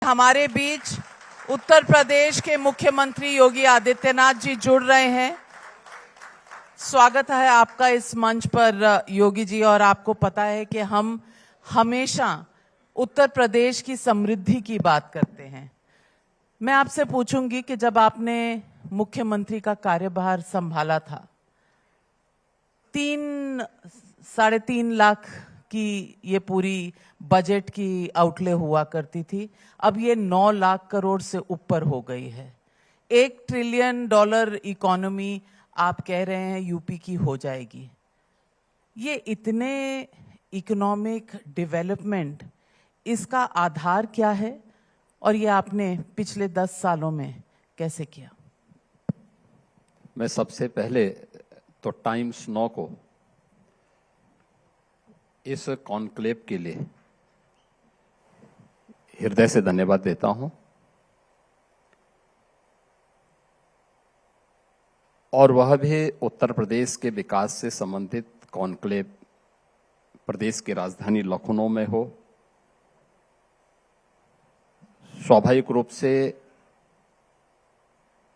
हमारे बीच उत्तर प्रदेश के मुख्यमंत्री योगी आदित्यनाथ जी जुड़ रहे हैं। स्वागत है आपका इस मंच पर योगी जी। और आपको पता है कि हम हमेशा उत्तर प्रदेश की समृद्धि की बात करते हैं। मैं आपसे पूछूंगी कि जब आपने मुख्यमंत्री का कार्यभार संभाला था, 3-3.5 लाख की ये पूरी बजट की आउटले हुआ करती थी, अब ये 9 लाख करोड़ से ऊपर हो गई है। $1 ट्रिलियन इकोनॉमी आप कह रहे हैं यूपी की हो जाएगी। ये इतने इकोनॉमिक डेवलपमेंट, इसका आधार क्या है और ये आपने पिछले 10 सालों में कैसे किया? मैं सबसे पहले तो टाइम्स नौ को इस कॉन्क्लेव के लिए हृदय से धन्यवाद देता हूं और वह भी उत्तर प्रदेश के विकास से संबंधित कॉन्क्लेव प्रदेश की राजधानी लखनऊ में हो। स्वाभाविक रूप से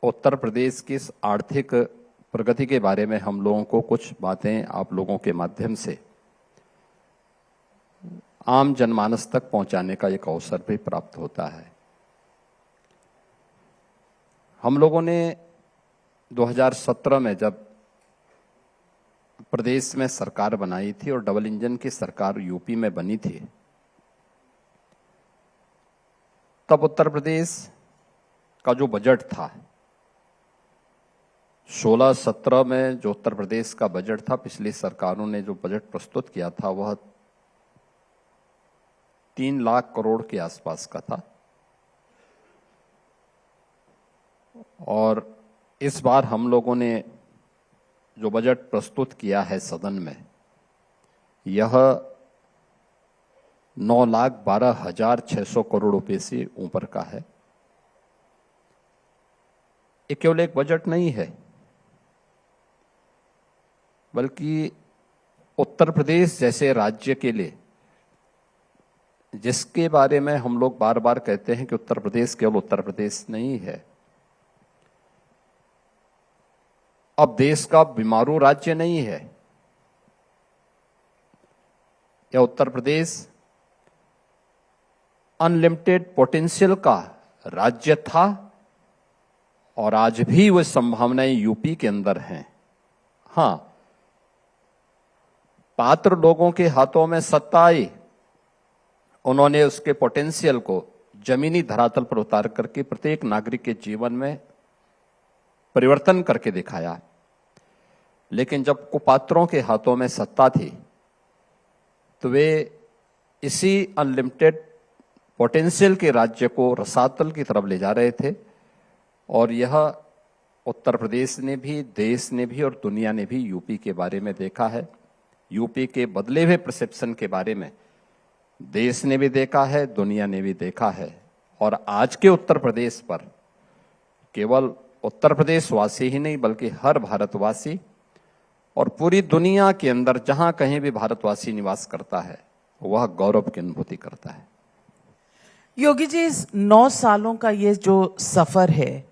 उत्तर प्रदेश की आर्थिक प्रगति के बारे में हम लोगों को कुछ बातें आप लोगों के माध्यम से आम जनमानस तक पहुंचाने का एक अवसर भी प्राप्त होता है। हम लोगों ने 2017 में जब प्रदेश में सरकार बनाई थी और डबल इंजन की सरकार यूपी में बनी थी, तब उत्तर प्रदेश का जो बजट था 16-17 में, जो उत्तर प्रदेश का बजट था, पिछली सरकारों ने जो बजट प्रस्तुत किया था वह 3 लाख करोड़ के आसपास का था। और इस बार हम लोगों ने जो बजट प्रस्तुत किया है सदन में, यह 9,12,600 करोड़ रुपए से ऊपर का है। ये केवल एक बजट नहीं है, बल्कि उत्तर प्रदेश जैसे राज्य के लिए, जिसके बारे में हम लोग बार बार कहते हैं कि उत्तर प्रदेश केवल उत्तर प्रदेश नहीं है, अब देश का बीमारू राज्य नहीं है। यह उत्तर प्रदेश अनलिमिटेड पोटेंशियल का राज्य था और आज भी वह संभावनाएं यूपी के अंदर हैं। हां, पात्र लोगों के हाथों में सत्ता आई, उन्होंने उसके पोटेंशियल को जमीनी धरातल पर उतार करके प्रत्येक नागरिक के जीवन में परिवर्तन करके दिखाया। लेकिन जब कुपात्रों के हाथों में सत्ता थी तो वे इसी अनलिमिटेड पोटेंशियल के राज्य को रसातल की तरफ ले जा रहे थे। और यह उत्तर प्रदेश ने भी, देश ने भी और दुनिया ने भी यूपी के बारे में देखा है। यूपी के बदले हुए परसेप्शन के बारे में देश ने भी देखा है, दुनिया ने भी देखा है। और आज के उत्तर प्रदेश पर केवल उत्तर प्रदेश वासी ही नहीं, बल्कि हर भारतवासी और पूरी दुनिया के अंदर जहां कहीं भी भारतवासी निवास करता है, वह गौरव की अनुभूति करता है। योगी जी, इस 9 सालों का ये जो सफर है,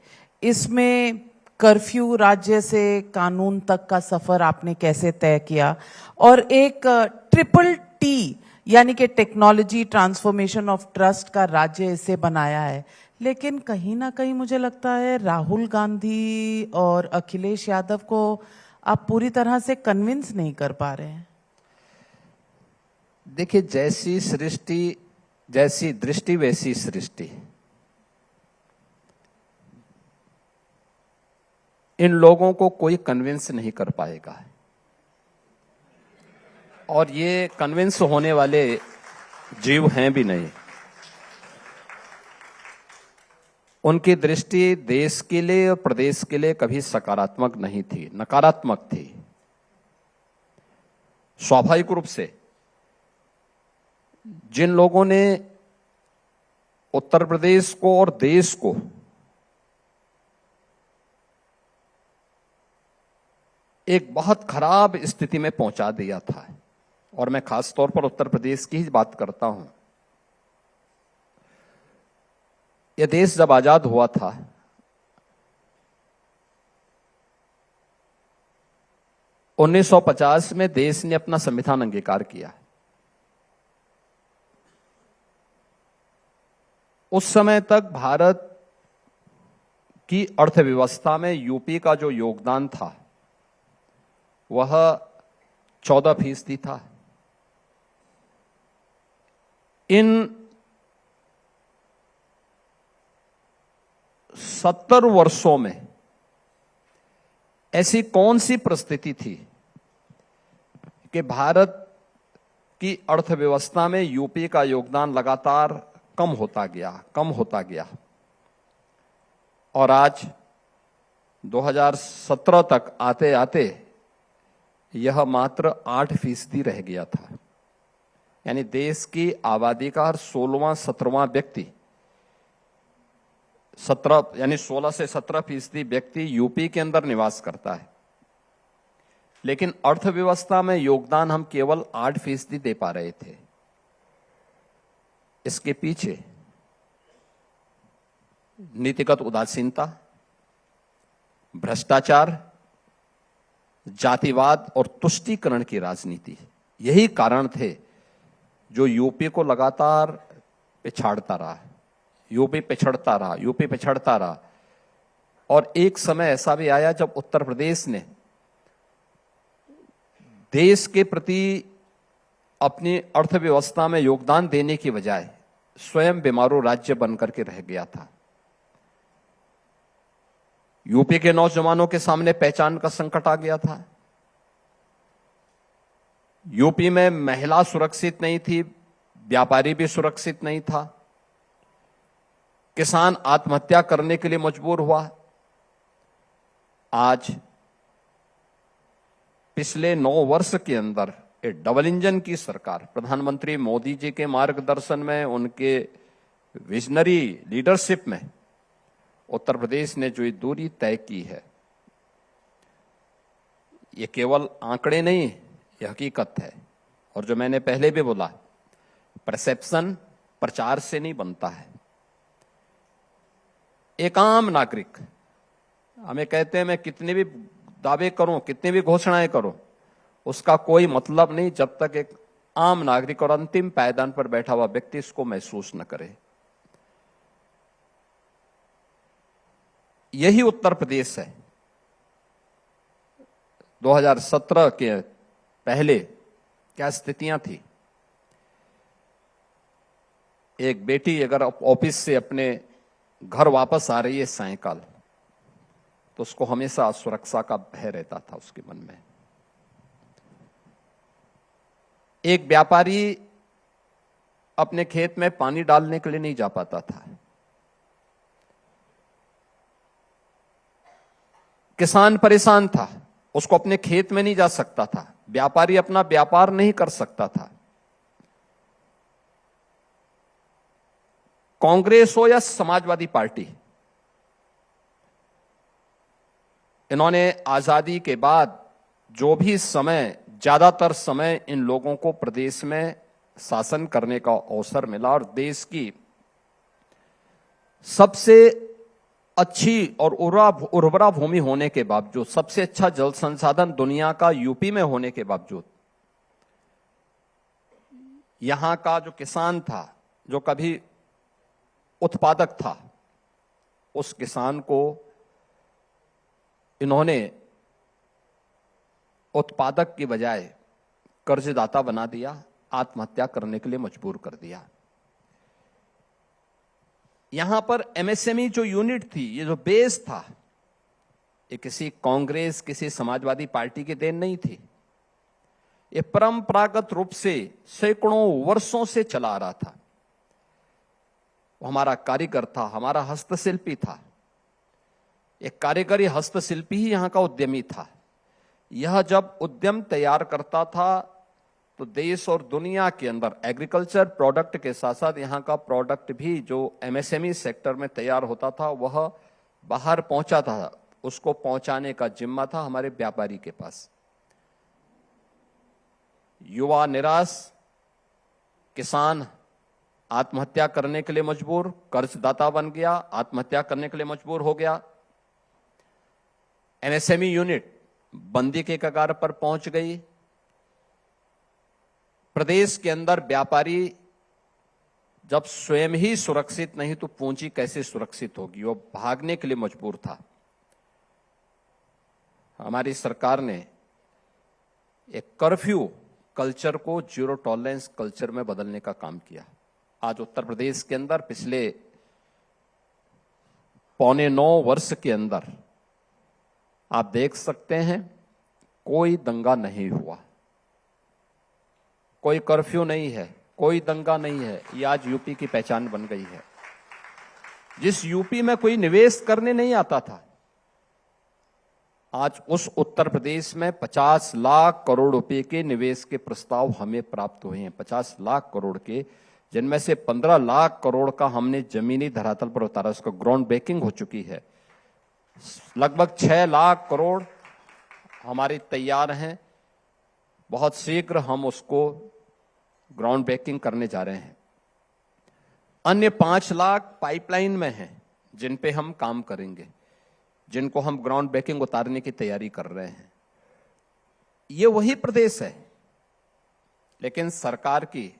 इसमें कर्फ्यू राज्य से कानून तक का सफर आपने कैसे तय किया? और एक TTT यानी कि टेक्नोलॉजी ट्रांसफॉर्मेशन ऑफ ट्रस्ट का राज्य इसे बनाया है। लेकिन कहीं ना कहीं मुझे लगता है राहुल गांधी और अखिलेश यादव को आप पूरी तरह से कन्विंस नहीं कर पा रहे हैं। देखिए, जैसी दृष्टि वैसी सृष्टि। इन लोगों को कोई कन्विंस नहीं कर पाएगा और ये कन्विंस होने वाले जीव हैं भी नहीं। उनकी दृष्टि देश के लिए और प्रदेश के लिए कभी सकारात्मक नहीं थी, नकारात्मक थी। स्वाभाविक रूप से जिन लोगों ने उत्तर प्रदेश को और देश को एक बहुत खराब स्थिति में पहुंचा दिया था, और मैं खास तौर पर उत्तर प्रदेश की ही बात करता हूं, यह देश जब आजाद हुआ था, उन्नीस 1950 में देश ने अपना संविधान अंगीकार किया। उस समय तक भारत की अर्थव्यवस्था में यूपी का जो योगदान था वह 14% था। इन 70 वर्षों में ऐसी कौन सी परिस्थिति थी कि भारत की अर्थव्यवस्था में यूपी का योगदान लगातार कम होता गया और आज 2017 तक आते आते यह मात्र 8% रह गया था। यानी देश की आबादी का हर 16वां व्यक्ति 16 से 17% व्यक्ति यूपी के अंदर निवास करता है, लेकिन अर्थव्यवस्था में योगदान हम केवल 8% दे पा रहे थे। इसके पीछे नीतिगत उदासीनता, भ्रष्टाचार, जातिवाद और तुष्टीकरण की राजनीति, यही कारण थे जो यूपी को लगातार पिछाड़ता रहा। यूपी पिछड़ता रहा और एक समय ऐसा भी आया जब उत्तर प्रदेश ने देश के प्रति अपनी अर्थव्यवस्था में योगदान देने की बजाय स्वयं बीमारू राज्य बनकर के रह गया था। यूपी के नौजवानों के सामने पहचान का संकट आ गया था। यूपी में महिला सुरक्षित नहीं थी, व्यापारी भी सुरक्षित नहीं था, किसान आत्महत्या करने के लिए मजबूर हुआ। आज पिछले 9 वर्ष के अंदर एक डबल इंजन की सरकार, प्रधानमंत्री मोदी जी के मार्गदर्शन में, उनके विजनरी लीडरशिप में उत्तर प्रदेश ने जो दूरी तय की है, ये केवल आंकड़े नहीं, यह हकीकत है। और जो मैंने पहले भी बोला, परसेप्शन प्रचार से नहीं बनता है। एक आम नागरिक हमें कहते हैं मैं कितने भी दावे करूं, कितनी भी घोषणाएं करूं, उसका कोई मतलब नहीं जब तक एक आम नागरिक और अंतिम पायदान पर बैठा हुआ व्यक्ति इसको महसूस न करे। यही उत्तर प्रदेश है। 2017 के पहले क्या स्थितियां थी? एक बेटी अगर ऑफिस से अपने घर वापस आ रही है सायंकाल, तो उसको हमेशा सुरक्षा का भय रहता था उसके मन में। एक व्यापारी अपने खेत में पानी डालने के लिए नहीं जा पाता था। किसान परेशान था, उसको अपने खेत में नहीं जा सकता था। व्यापारी अपना व्यापार नहीं कर सकता था। कांग्रेस हो या समाजवादी पार्टी, इन्होंने आजादी के बाद जो भी समय, ज्यादातर समय इन लोगों को प्रदेश में शासन करने का अवसर मिला और देश की सबसे अच्छी और उर्वरा भूमि होने के बावजूद, सबसे अच्छा जल संसाधन दुनिया का यूपी में होने के बावजूद, यहां का जो किसान था, जो कभी उत्पादक था, उस किसान को इन्होंने उत्पादक की बजाय कर्जदाता बना दिया, आत्महत्या करने के लिए मजबूर कर दिया। यहां पर एमएसएमई जो यूनिट थी, ये जो बेस था, ये किसी कांग्रेस, किसी समाजवादी पार्टी की देन नहीं थी। ये परंपरागत रूप से सैकड़ों वर्षों से चला आ रहा था। वो हमारा कारीगर था, हमारा हस्तशिल्पी था। एक कारीगरी हस्तशिल्पी ही यहां का उद्यमी था। यह जब उद्यम तैयार करता था तो देश और दुनिया के अंदर एग्रीकल्चर प्रोडक्ट के साथ साथ यहां का प्रोडक्ट भी जो एमएसएमई सेक्टर में तैयार होता था, वह बाहर पहुंचा था। उसको पहुंचाने का जिम्मा था हमारे व्यापारी के पास। युवा निराश, किसान आत्महत्या करने के लिए मजबूर, कर्जदाता बन गया, आत्महत्या करने के लिए मजबूर हो गया। एमएसएमई यूनिट बंदी के कगार पर पहुंच गई। प्रदेश के अंदर व्यापारी जब स्वयं ही सुरक्षित नहीं तो पूंजी कैसे सुरक्षित होगी, वो भागने के लिए मजबूर था। हमारी सरकार ने एक कर्फ्यू कल्चर को जीरो टॉलरेंस कल्चर में बदलने का काम किया। आज उत्तर प्रदेश के अंदर पिछले 8.25 वर्ष के अंदर आप देख सकते हैं कोई दंगा नहीं हुआ, कोई कर्फ्यू नहीं है, कोई दंगा नहीं है। ये आज यूपी की पहचान बन गई है। जिस यूपी में कोई निवेश करने नहीं आता था, आज उस उत्तर प्रदेश में 50 लाख करोड़ रुपए के निवेश के प्रस्ताव हमें प्राप्त हुए हैं। 50 लाख करोड़ के, जिनमें से 15 लाख करोड़ का हमने जमीनी धरातल पर उतारा, उसका ग्राउंड ब्रेकिंग हो चुकी है। लगभग 6 लाख करोड़ हमारे तैयार हैं। बहुत शीघ्र हम उसको ग्राउंड ब्रेकिंग करने जा रहे हैं। अन्य 5 लाख पाइपलाइन में हैं, जिन पे हम काम करेंगे, जिनको हम ग्राउंड ब्रेकिंग उतारने की तैयारी कर रहे हैं। ये वही प्रदेश है, लेकिन सरकार की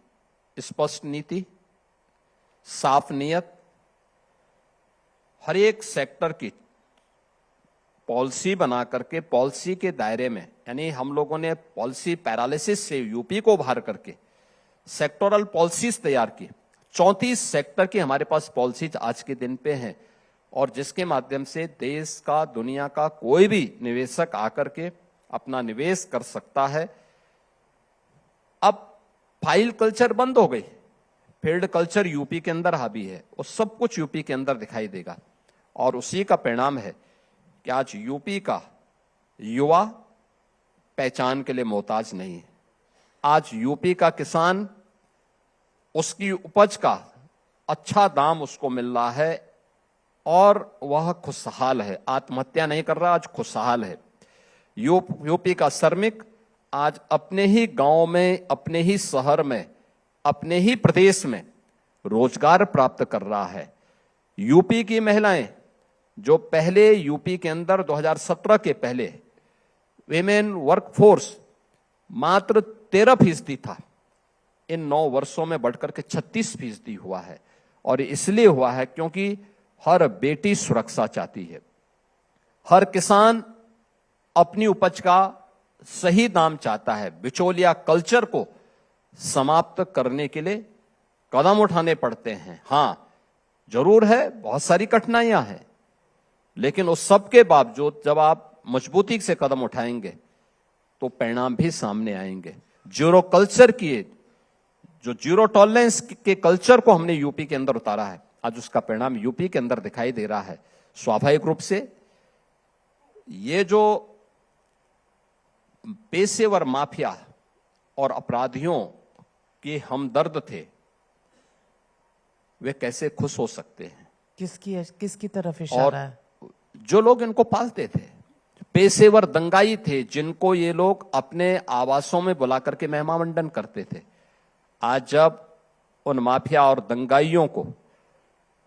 स्पष्ट नीति, साफ नियत, हर एक सेक्टर की पॉलिसी बना करके पॉलिसी के दायरे में, यानी हम लोगों ने पॉलिसी पैरालिसिस से यूपी को बाहर करके सेक्टोरल पॉलिसीज तैयार की। 34 सेक्टर की हमारे पास पॉलिसीज आज के दिन पे हैं, और जिसके माध्यम से देश का, दुनिया का कोई भी निवेशक आकर के अपना निवेश कर सकता है। अब फाइल कल्चर बंद हो गई, फील्ड कल्चर यूपी के अंदर हावी है, और सब कुछ यूपी के अंदर दिखाई देगा। और उसी का परिणाम है कि आज यूपी का युवा पहचान के लिए मोहताज नहीं है। आज यूपी का किसान, उसकी उपज का अच्छा दाम उसको मिल रहा है और वह खुशहाल है, आत्महत्या नहीं कर रहा, आज खुशहाल है। यूपी का श्रमिक आज अपने ही गांव में, अपने ही शहर में, अपने ही प्रदेश में रोजगार प्राप्त कर रहा है। यूपी की महिलाएं, जो पहले यूपी के अंदर 2017 के पहले विमेन वर्कफोर्स मात्र 13% था, इन 9 वर्षों में बढ़कर के 36% हुआ है। और इसलिए हुआ है क्योंकि हर बेटी सुरक्षा चाहती है, हर किसान अपनी उपज का सही दाम चाहता है। बिचौलिया कल्चर को समाप्त करने के लिए कदम उठाने पड़ते हैं। हां, जरूर है, बहुत सारी कठिनाइयां हैं, लेकिन उस सब के बावजूद जब आप मजबूती से कदम उठाएंगे तो परिणाम भी सामने आएंगे। जीरो कल्चर की, जो जीरो टॉलरेंस के कल्चर को हमने यूपी के अंदर उतारा है, आज उसका परिणाम यूपी के अंदर दिखाई दे रहा है। स्वाभाविक रूप से ये जो पेशेवर माफिया और अपराधियों के हमदर्द थे, वे कैसे खुश हो सकते हैं? किसकी तरफ इशारा है? जो लोग इनको पालते थे, पेशेवर दंगाई थे, जिनको ये लोग अपने आवासों में बुला करके मेहमानवंदन करते थे, आज जब उन माफिया और दंगाइयों को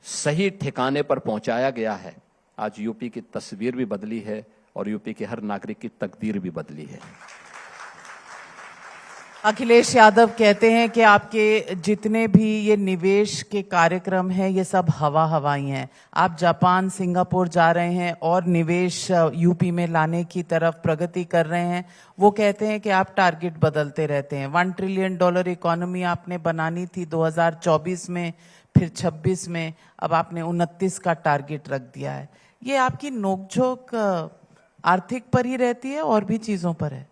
सही ठिकाने पर पहुंचाया गया है, आज यूपी की तस्वीर भी बदली है और यूपी के हर नागरिक की तकदीर भी बदली है। अखिलेश यादव कहते हैं कि आपके जितने भी ये निवेश के कार्यक्रम हैं, ये सब हवाई हैं। आप जापान, सिंगापुर जा रहे हैं और निवेश यूपी में लाने की तरफ प्रगति कर रहे हैं। वो कहते हैं कि आप टारगेट बदलते रहते हैं। $1 ट्रिलियन इकोनॉमी आपने बनानी थी 2024 में, फिर 26 में, अब आपने 29 का टारगेट रख दिया है। ये आपकी नोकझोंक आर्थिक पर ही रहती है और भी चीजों पर है?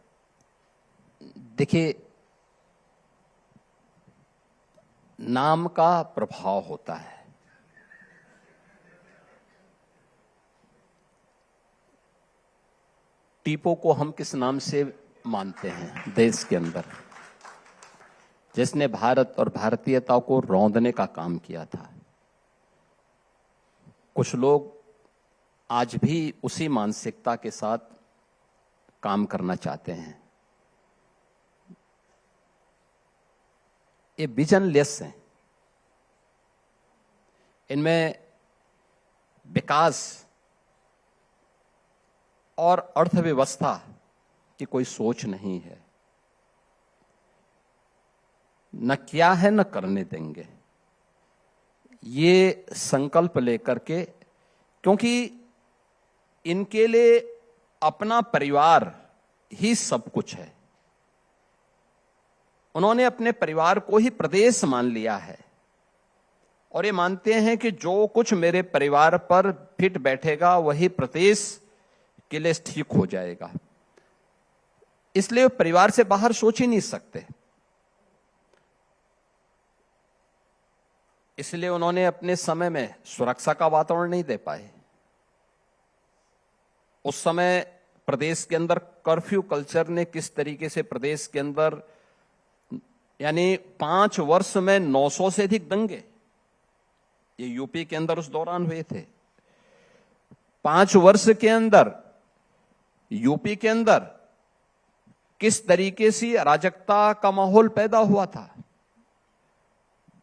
देखिए, नाम का प्रभाव होता है। टीपो को हम किस नाम से मानते हैं देश के अंदर, जिसने भारत और भारतीयता को रौंदने का काम किया था। कुछ लोग आज भी उसी मानसिकता के साथ काम करना चाहते हैं। ये विजनलेस है, इनमें विकास और अर्थव्यवस्था की कोई सोच नहीं है। न किया है न करने देंगे, ये संकल्प लेकर के, क्योंकि इनके लिए अपना परिवार ही सब कुछ है। उन्होंने अपने परिवार को ही प्रदेश मान लिया है और ये मानते हैं कि जो कुछ मेरे परिवार पर फिट बैठेगा वही प्रदेश के लिए ठीक हो जाएगा। इसलिए परिवार से बाहर सोच ही नहीं सकते। इसलिए उन्होंने अपने समय में सुरक्षा का वातावरण नहीं दे पाए। उस समय प्रदेश के अंदर कर्फ्यू कल्चर ने किस तरीके से प्रदेश के अंदर, यानी 5 वर्ष में 900 से अधिक दंगे ये यूपी के अंदर उस दौरान हुए थे। 5 वर्ष के अंदर यूपी के अंदर किस तरीके से अराजकता का माहौल पैदा हुआ था,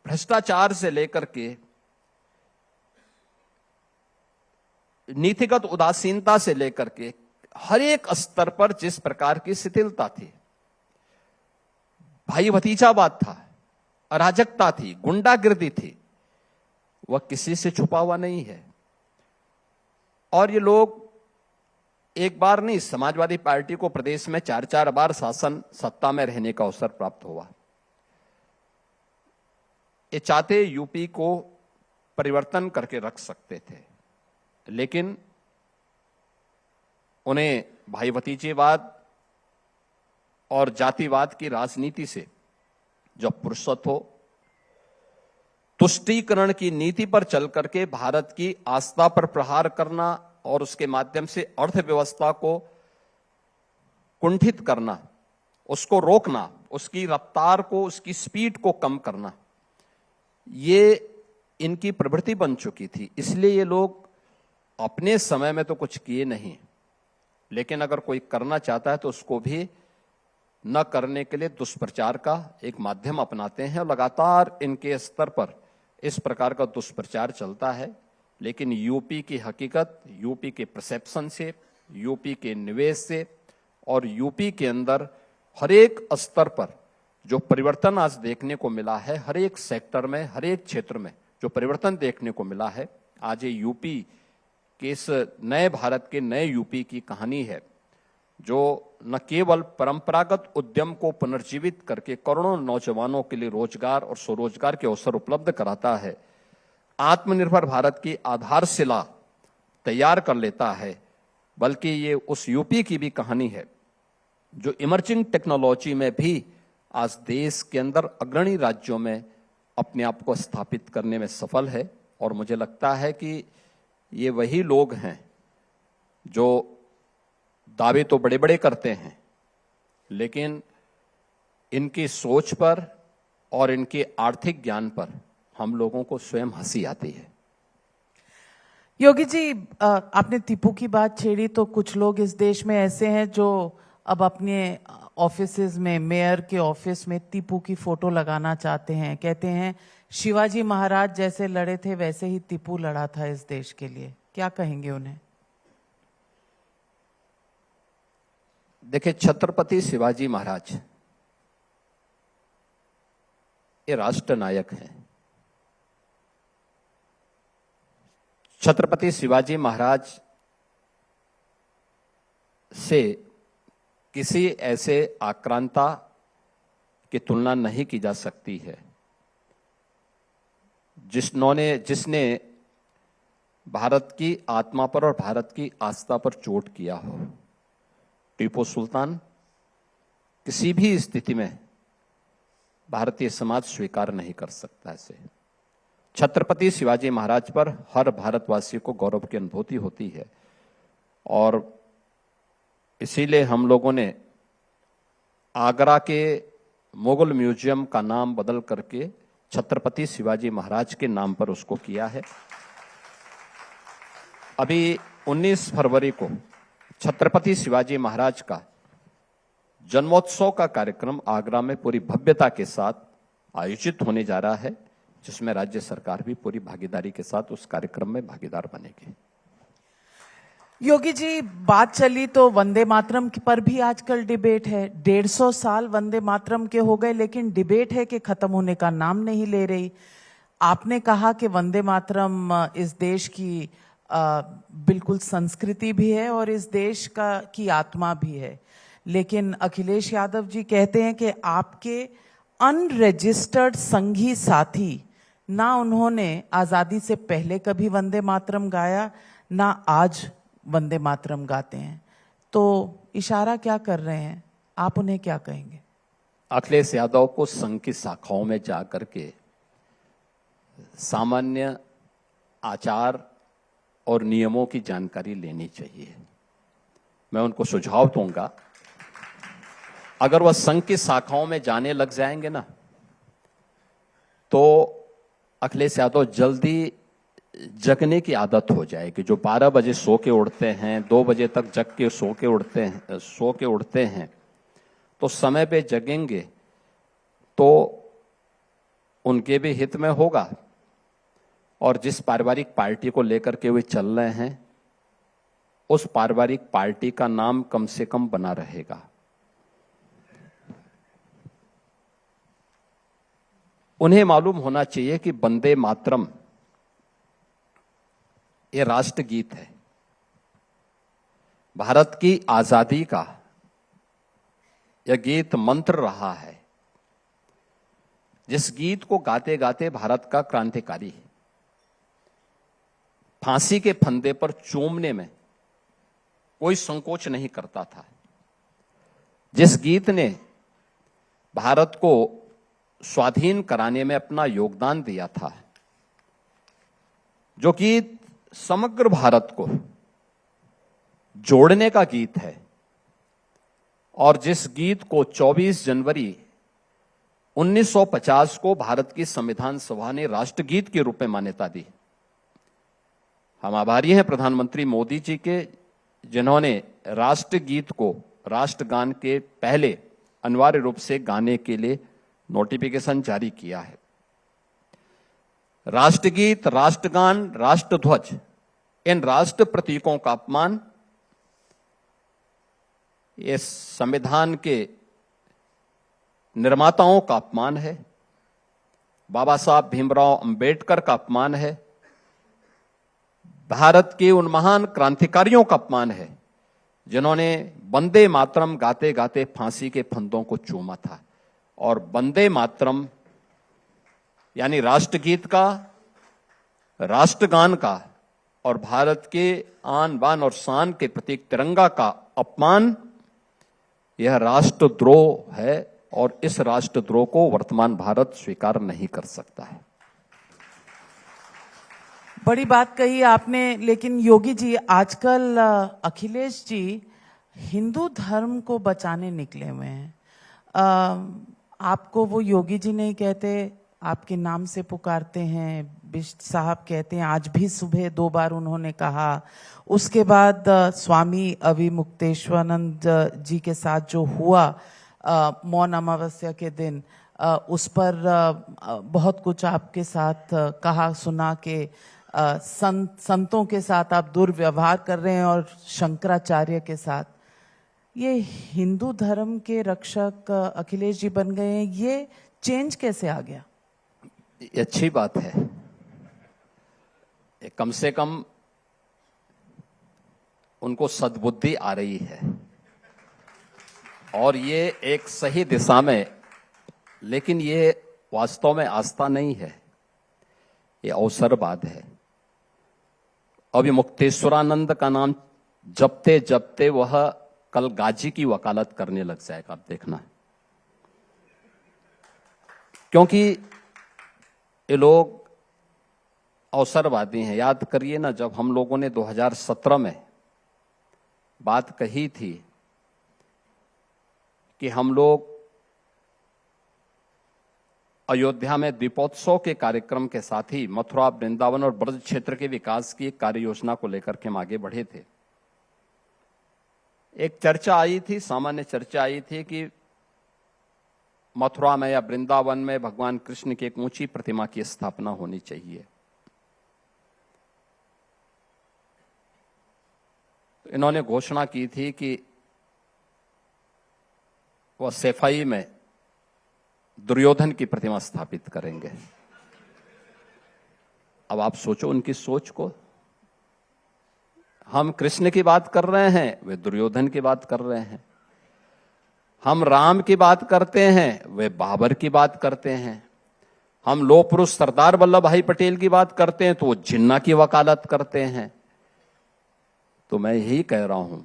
भ्रष्टाचार से लेकर के नीतिगत उदासीनता से लेकर के हर एक स्तर पर जिस प्रकार की शिथिलता थी, भाई भतीजावाद था, अराजकता थी, गुंडागिर्दी थी, वह किसी से छुपा हुआ नहीं है। और ये लोग एक बार नहीं, समाजवादी पार्टी को प्रदेश में 4-4 बार शासन सत्ता में रहने का अवसर प्राप्त हुआ। ये चाहते यूपी को परिवर्तन करके रख सकते थे, लेकिन उन्हें भाई भतीजेवाद और जातिवाद की राजनीति से जब फुर्सत हो, तुष्टीकरण की नीति पर चल करके भारत की आस्था पर प्रहार करना और उसके माध्यम से अर्थव्यवस्था को कुंठित करना, उसको रोकना, उसकी रफ्तार को, उसकी स्पीड को कम करना, ये इनकी प्रवृत्ति बन चुकी थी। इसलिए ये लोग अपने समय में तो कुछ किए नहीं, लेकिन अगर कोई करना चाहता है तो उसको भी न करने के लिए दुष्प्रचार का एक माध्यम अपनाते हैं। और लगातार इनके स्तर पर इस प्रकार का दुष्प्रचार चलता है। लेकिन यूपी की हकीकत, यूपी के परसेप्शन से, यूपी के निवेश से और यूपी के अंदर हर एक स्तर पर जो परिवर्तन आज देखने को मिला है, हर एक सेक्टर में, हर एक क्षेत्र में जो परिवर्तन देखने को मिला है, आज ये यूपी के इस नए भारत के नए यूपी की कहानी है, जो न केवल परंपरागत उद्यम को पुनर्जीवित करके करोड़ों नौजवानों के लिए रोजगार और स्वरोजगार के अवसर उपलब्ध कराता है, आत्मनिर्भर भारत की आधारशिला तैयार कर लेता है, बल्कि ये उस यूपी की भी कहानी है जो इमर्जिंग टेक्नोलॉजी में भी आज देश के अंदर अग्रणी राज्यों में अपने आप को स्थापित करने में सफल है। और मुझे लगता है कि ये वही लोग हैं जो दावे तो बड़े बड़े करते हैं, लेकिन इनकी सोच पर और इनके आर्थिक ज्ञान पर हम लोगों को स्वयं हंसी आती है। योगी जी, आपने टीपू की बात छेड़ी, तो कुछ लोग इस देश में ऐसे हैं जो अब अपने ऑफिसेज में, मेयर के ऑफिस में टीपू की फोटो लगाना चाहते हैं। कहते हैं शिवाजी महाराज जैसे लड़े थे वैसे ही टीपू लड़ा था इस देश के लिए। क्या कहेंगे उन्हें? देखिए, छत्रपति शिवाजी महाराज ये राष्ट्र नायक हैं। छत्रपति शिवाजी महाराज से किसी ऐसे आक्रांता की तुलना नहीं की जा सकती है जिसने भारत की आत्मा पर और भारत की आस्था पर चोट किया हो। टीपू सुल्तान किसी भी स्थिति में भारतीय समाज स्वीकार नहीं कर सकता इसे। छत्रपति शिवाजी महाराज पर हर भारतवासी को गौरव की अनुभूति होती है और इसीलिए हम लोगों ने आगरा के मुगल म्यूजियम का नाम बदल करके छत्रपति शिवाजी महाराज के नाम पर उसको किया है। अभी 19 फरवरी को छत्रपति शिवाजी महाराज का जन्मोत्सव का कार्यक्रम आगरा में पूरी भव्यता के साथ आयोजित होने जा रहा है। जिसमें राज्य सरकार भी पूरी भागीदारी के साथ उस कार्यक्रम में भागीदार बनेगी। योगी जी, बात चली तो वंदे मातरम पर भी आजकल डिबेट है। 150 साल वंदे मातरम के हो गए, लेकिन डिबेट है कि खत्म होने का नाम नहीं ले रही। आपने कहा कि वंदे मातरम इस देश की बिल्कुल संस्कृति भी है और इस देश की आत्मा भी है, लेकिन अखिलेश यादव जी कहते हैं कि आपके अनरजिस्टर्ड संघी साथी, ना उन्होंने आजादी से पहले कभी वंदे मातरम गाया, ना आज वंदे मातरम गाते हैं। तो इशारा क्या कर रहे हैं, आप उन्हें क्या कहेंगे? अखिलेश यादव को संघ की शाखाओं में जाकर के सामान्य आचार और नियमों की जानकारी लेनी चाहिए। मैं उनको सुझाव दूंगा, अगर वह संघ की शाखाओं में जाने लग जाएंगे ना, तो अखिलेश यादव जल्दी जगने की आदत हो जाएगी। जो 12 बजे सो के उठते हैं, 2 बजे तक जग के सो के उठते हैं, तो समय पे जगेंगे तो उनके भी हित में होगा, और जिस पारिवारिक पार्टी को लेकर के वे चल रहे हैं, उस पारिवारिक पार्टी का नाम कम से कम बना रहेगा। उन्हें मालूम होना चाहिए कि वंदे मातरम ये राष्ट्रगीत है, भारत की आजादी का यह गीत मंत्र रहा है, जिस गीत को गाते गाते भारत का क्रांतिकारी फांसी के फंदे पर चूमने में कोई संकोच नहीं करता था, जिस गीत ने भारत को स्वाधीन कराने में अपना योगदान दिया था, जो गीत समग्र भारत को जोड़ने का गीत है, और जिस गीत को 24 जनवरी 1950 को भारत की संविधान सभा ने राष्ट्रगीत के रूप में मान्यता दी। हम आभारी हैं प्रधानमंत्री मोदी जी के, जिन्होंने राष्ट्रगीत को राष्ट्रगान के पहले अनिवार्य रूप से गाने के लिए नोटिफिकेशन जारी किया है। राष्ट्रगीत, राष्ट्रगान, राष्ट्रध्वज, इन राष्ट्र प्रतीकों का अपमान ये संविधान के निर्माताओं का अपमान है, बाबा साहब भीमराव अंबेडकर का अपमान है, भारत के उन महान क्रांतिकारियों का अपमान है जिन्होंने वंदे मातरम गाते गाते फांसी के फंदों को चूमा था। और वंदे मातरम यानी राष्ट्रगीत का, राष्ट्रगान का और भारत के आन बान और शान के प्रतीक तिरंगा का अपमान, यह राष्ट्रद्रोह है, और इस राष्ट्रद्रोह को वर्तमान भारत स्वीकार नहीं कर सकता है। बड़ी बात कही आपने, लेकिन योगी जी, आजकल अखिलेश जी हिंदू धर्म को बचाने निकले हुए हैं। आपको वो योगी जी नहीं कहते, आपके नाम से पुकारते हैं, बिष्ट साहब कहते हैं। आज भी सुबह 2 बार उन्होंने कहा। उसके बाद स्वामी अविमुक्तेश्वरानंद जी के साथ जो हुआ मौन अमावस्या के दिन, उस पर बहुत कुछ आपके साथ कहा सुना के संतों के साथ आप दुर्व्यवहार कर रहे हैं और शंकराचार्य के साथ। ये हिंदू धर्म के रक्षक अखिलेश जी बन गए हैं, ये चेंज कैसे आ गया? ये अच्छी बात है, कम से कम उनको सद्बुद्धि आ रही है और ये एक सही दिशा में, लेकिन ये वास्तव में आस्था नहीं है, ये अवसरवाद है। अभी मुक्तेश्वरानंद का नाम जपते जपते वह कल गाजी की वकालत करने लग जाएगा, आप देखना। क्योंकि ये लोग अवसरवादी हैं। याद करिए ना, जब हम लोगों ने 2017 में बात कही थी कि हम लोग अयोध्या में दीपोत्सव के कार्यक्रम के साथ ही मथुरा, वृंदावन और ब्रज क्षेत्र के विकास की एक कार्य योजना को लेकर के हम आगे बढ़े थे। एक चर्चा आई थी, सामान्य चर्चा आई थी कि मथुरा में या वृंदावन में भगवान कृष्ण की एक ऊंची प्रतिमा की स्थापना होनी चाहिए। तो इन्होंने घोषणा की थी कि वह सैफई में दुर्योधन की प्रतिमा स्थापित करेंगे। अब आप सोचो उनकी सोच को। हम कृष्ण की बात कर रहे हैं, वे दुर्योधन की बात कर रहे हैं। हम राम की बात करते हैं, वे बाबर की बात करते हैं। हम लोह पुरुष सरदार वल्लभ भाई पटेल की बात करते हैं तो वो जिन्ना की वकालत करते हैं। तो मैं यही कह रहा हूं,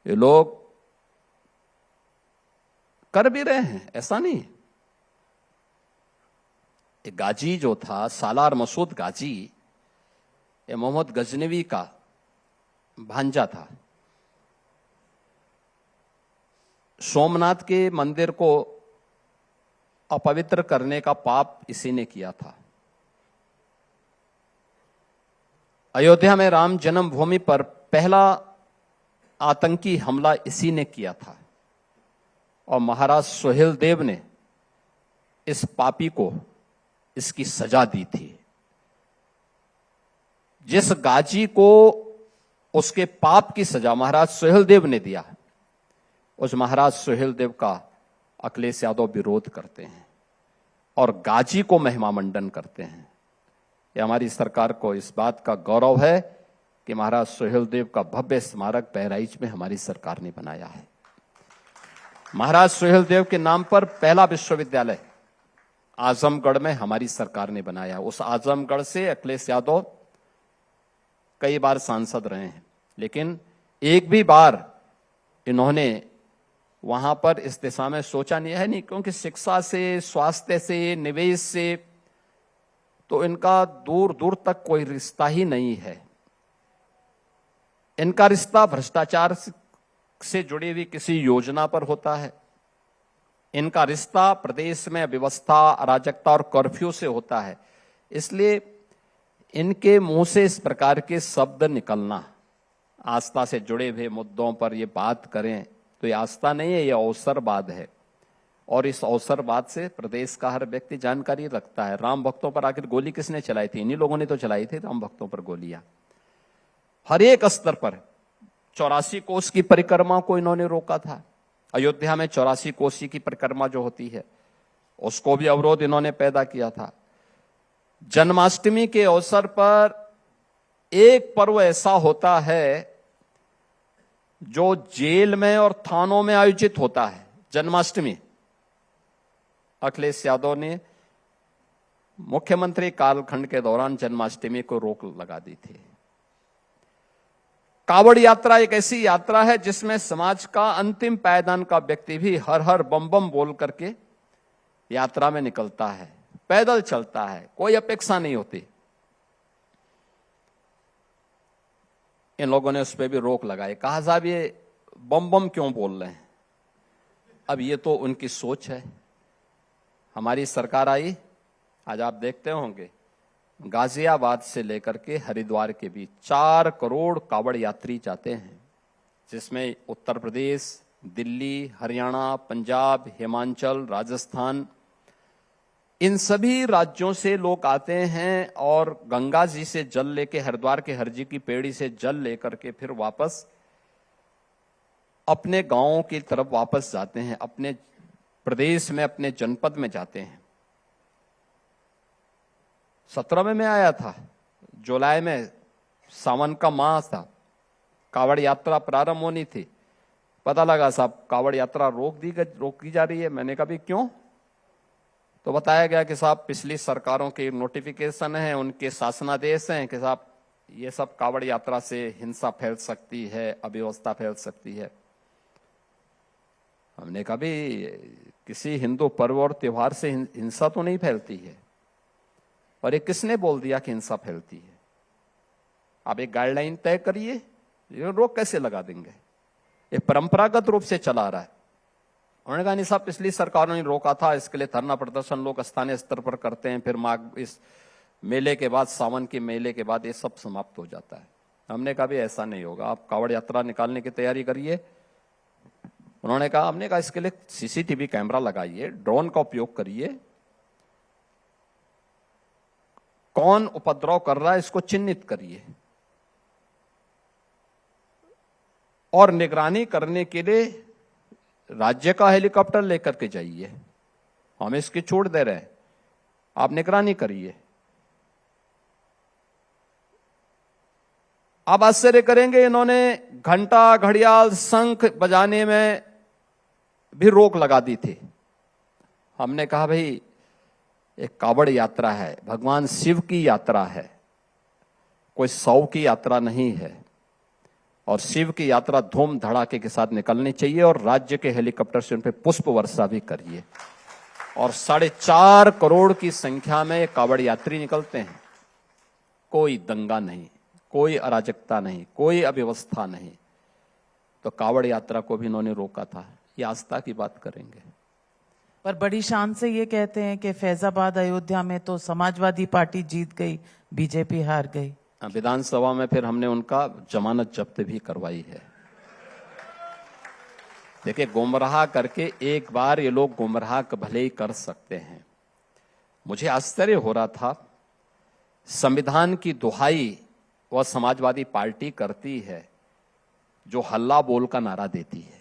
ये लोग कर भी रहे हैं, ऐसा नहीं। एक गाजी जो था, सालार मसूद गाजी, ये मोहम्मद गजनवी का भांजा था। सोमनाथ के मंदिर को अपवित्र करने का पाप इसी ने किया था। अयोध्या में राम जन्मभूमि पर पहला आतंकी हमला इसी ने किया था और महाराज सोहेल देव ने इस पापी को इसकी सजा दी थी। जिस गाजी को उसके पाप की सजा महाराज सोहेल देव ने दिया, उस महाराज सोहेल देव का अखिलेश यादव विरोध करते हैं और गाजी को महिमा मंडन करते हैं। यह हमारी सरकार को इस बात का गौरव है कि महाराज सोहेल देव का भव्य स्मारक बहराइच में हमारी सरकार ने बनाया है। महाराज सोहेल देव के नाम पर पहला विश्वविद्यालय आजमगढ़ में हमारी सरकार ने बनाया। उस आजमगढ़ से अखिलेश यादव कई बार सांसद रहे हैं, लेकिन एक भी बार इन्होंने वहां पर इस दिशा में सोचा नहीं है। नहीं, क्योंकि शिक्षा से, स्वास्थ्य से, निवेश से तो इनका दूर दूर तक कोई रिश्ता ही नहीं है। इनका रिश्ता भ्रष्टाचार से जुड़ी हुई किसी योजना पर होता है। इनका रिश्ता प्रदेश में व्यवस्था, अराजकता और कर्फ्यू से होता है। इसलिए इनके मुंह से इस प्रकार के शब्द निकलना, आस्था से जुड़े हुए मुद्दों पर ये बात करें, तो ये आस्था नहीं है, ये अवसरवाद है। और इस अवसरवाद से प्रदेश का हर व्यक्ति जानकारी रखता है। राम भक्तों पर आखिर गोली किसने चलाई थी? इन्हीं लोगों ने तो चलाई थी राम भक्तों पर गोलियां। हर एक स्तर पर 84 कोस की परिक्रमा को इन्होंने रोका था। अयोध्या में 84 कोसी की परिक्रमा जो होती है, उसको भी अवरोध इन्होंने पैदा किया था। जन्माष्टमी के अवसर पर एक पर्व ऐसा होता है जो जेल में और थानों में आयोजित होता है, जन्माष्टमी। अखिलेश यादव ने मुख्यमंत्री कालखंड के दौरान जन्माष्टमी को रोक लगा दी थी। कावड़ यात्रा एक ऐसी यात्रा है जिसमें समाज का अंतिम पायदान का व्यक्ति भी हर हर बम बम बोल करके यात्रा में निकलता है, पैदल चलता है, कोई अपेक्षा नहीं होती। इन लोगों ने उस पर भी रोक लगाई। कहा साहब ये बम बम क्यों बोल रहे हैं? अब ये तो उनकी सोच है। हमारी सरकार आई, आज आप देखते होंगे गाजियाबाद से लेकर के हरिद्वार के बीच 4 करोड़ कावड़ यात्री जाते हैं, जिसमें उत्तर प्रदेश, दिल्ली, हरियाणा, पंजाब, हिमाचल, राजस्थान, इन सभी राज्यों से लोग आते हैं और गंगा जी से जल लेके, हरिद्वार के हरजी की पेड़ी से जल लेकर के फिर वापस अपने गांवों की तरफ वापस जाते हैं, अपने प्रदेश में, अपने जनपद में जाते हैं। 17 में मैं आया था, जुलाई में, सावन का माह था, कावड़ यात्रा प्रारंभ होनी थी। पता लगा साहब कावड़ यात्रा रोकी जा रही है। मैंने कहा भी क्यों? तो बताया गया कि साहब पिछली सरकारों के नोटिफिकेशन है, उनके शासनादेश हैं कि साहब ये सब कावड़ यात्रा से हिंसा फैल सकती है, अव्यवस्था फैल सकती है। हमने कहा भी किसी हिंदू पर्व और त्योहार से हिंसा तो नहीं फैलती है, और ये किसने बोल दिया कि हिंसा फैलती है? आप एक गाइडलाइन तय करिए, ये रोक कैसे लगा देंगे? ये परंपरागत रूप से चला आ रहा है। उन्होंने कहा नहीं साहब पिछली सरकारों ने रोका था, इसके लिए धरना प्रदर्शन लोग स्थानीय स्तर पर करते हैं, फिर माघ इस मेले के बाद, सावन के मेले के बाद ये सब समाप्त हो जाता है। हमने कहा भी ऐसा नहीं होगा, आप कावड़ यात्रा निकालने की तैयारी करिए, उन्होंने कहा, हमने कहा इसके लिए सीसीटीवी कैमरा लगाइए, ड्रोन का उपयोग करिए, कौन उपद्रव कर रहा है इसको चिन्हित करिए और निगरानी करने के लिए राज्य का हेलीकॉप्टर लेकर के जाइए। हम इसकी छूट दे रहे हैं, आप निगरानी करिए। आप आश्चर्य करेंगे, इन्होंने घंटा, घड़ियाल, शंख बजाने में भी रोक लगा दी थी। हमने कहा, भाई एक कावड़ यात्रा है, भगवान शिव की यात्रा है, कोई 100 की यात्रा नहीं है, और शिव की यात्रा धूम धड़ाके के साथ निकलनी चाहिए और राज्य के हेलीकॉप्टर से उन पर पुष्प वर्षा भी करिए। और 4.5 करोड़ की संख्या में कावड़ यात्री निकलते हैं, कोई दंगा नहीं, कोई अराजकता नहीं, कोई अव्यवस्था नहीं, तो कावड़ यात्रा को भी इन्होंने रोका था। ये आस्था की बात करेंगे। पर बड़ी शान से ये कहते हैं कि फैजाबाद अयोध्या में तो समाजवादी पार्टी जीत गई, बीजेपी हार गई। विधानसभा में फिर हमने उनका जमानत जब्त भी करवाई है। देखिए, गुमराह करके एक बार ये लोग गुमराह भले ही कर सकते हैं। मुझे आश्चर्य हो रहा था, संविधान की दुहाई वह समाजवादी पार्टी करती है जो हल्ला बोल का नारा देती है।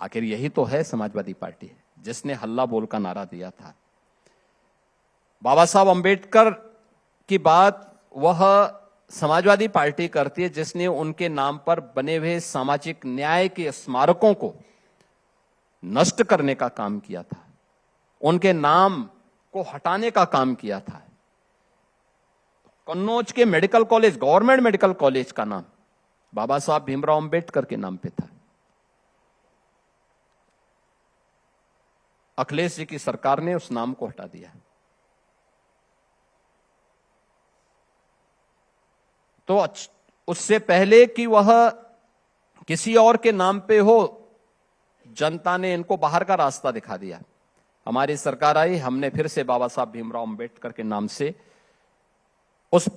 आखिर यही तो है समाजवादी पार्टी, जिसने हल्ला बोल का नारा दिया था। बाबा साहब अंबेडकर की बात वह समाजवादी पार्टी करती है जिसने उनके नाम पर बने हुए सामाजिक न्याय के स्मारकों को नष्ट करने का काम किया था, उनके नाम को हटाने का काम किया था। कन्नौज के medical college, government medical college का नाम बाबा साहब भीमराव अंबेडकर के नाम पे था। अखिलेश जी की सरकार ने उस नाम को हटा दिया। तो उससे पहले कि वह किसी और के नाम पे हो, जनता ने इनको बाहर का रास्ता दिखा दिया। हमारी सरकार आई, हमने फिर से बाबा साहब भीमराव अंबेडकर के नाम से उस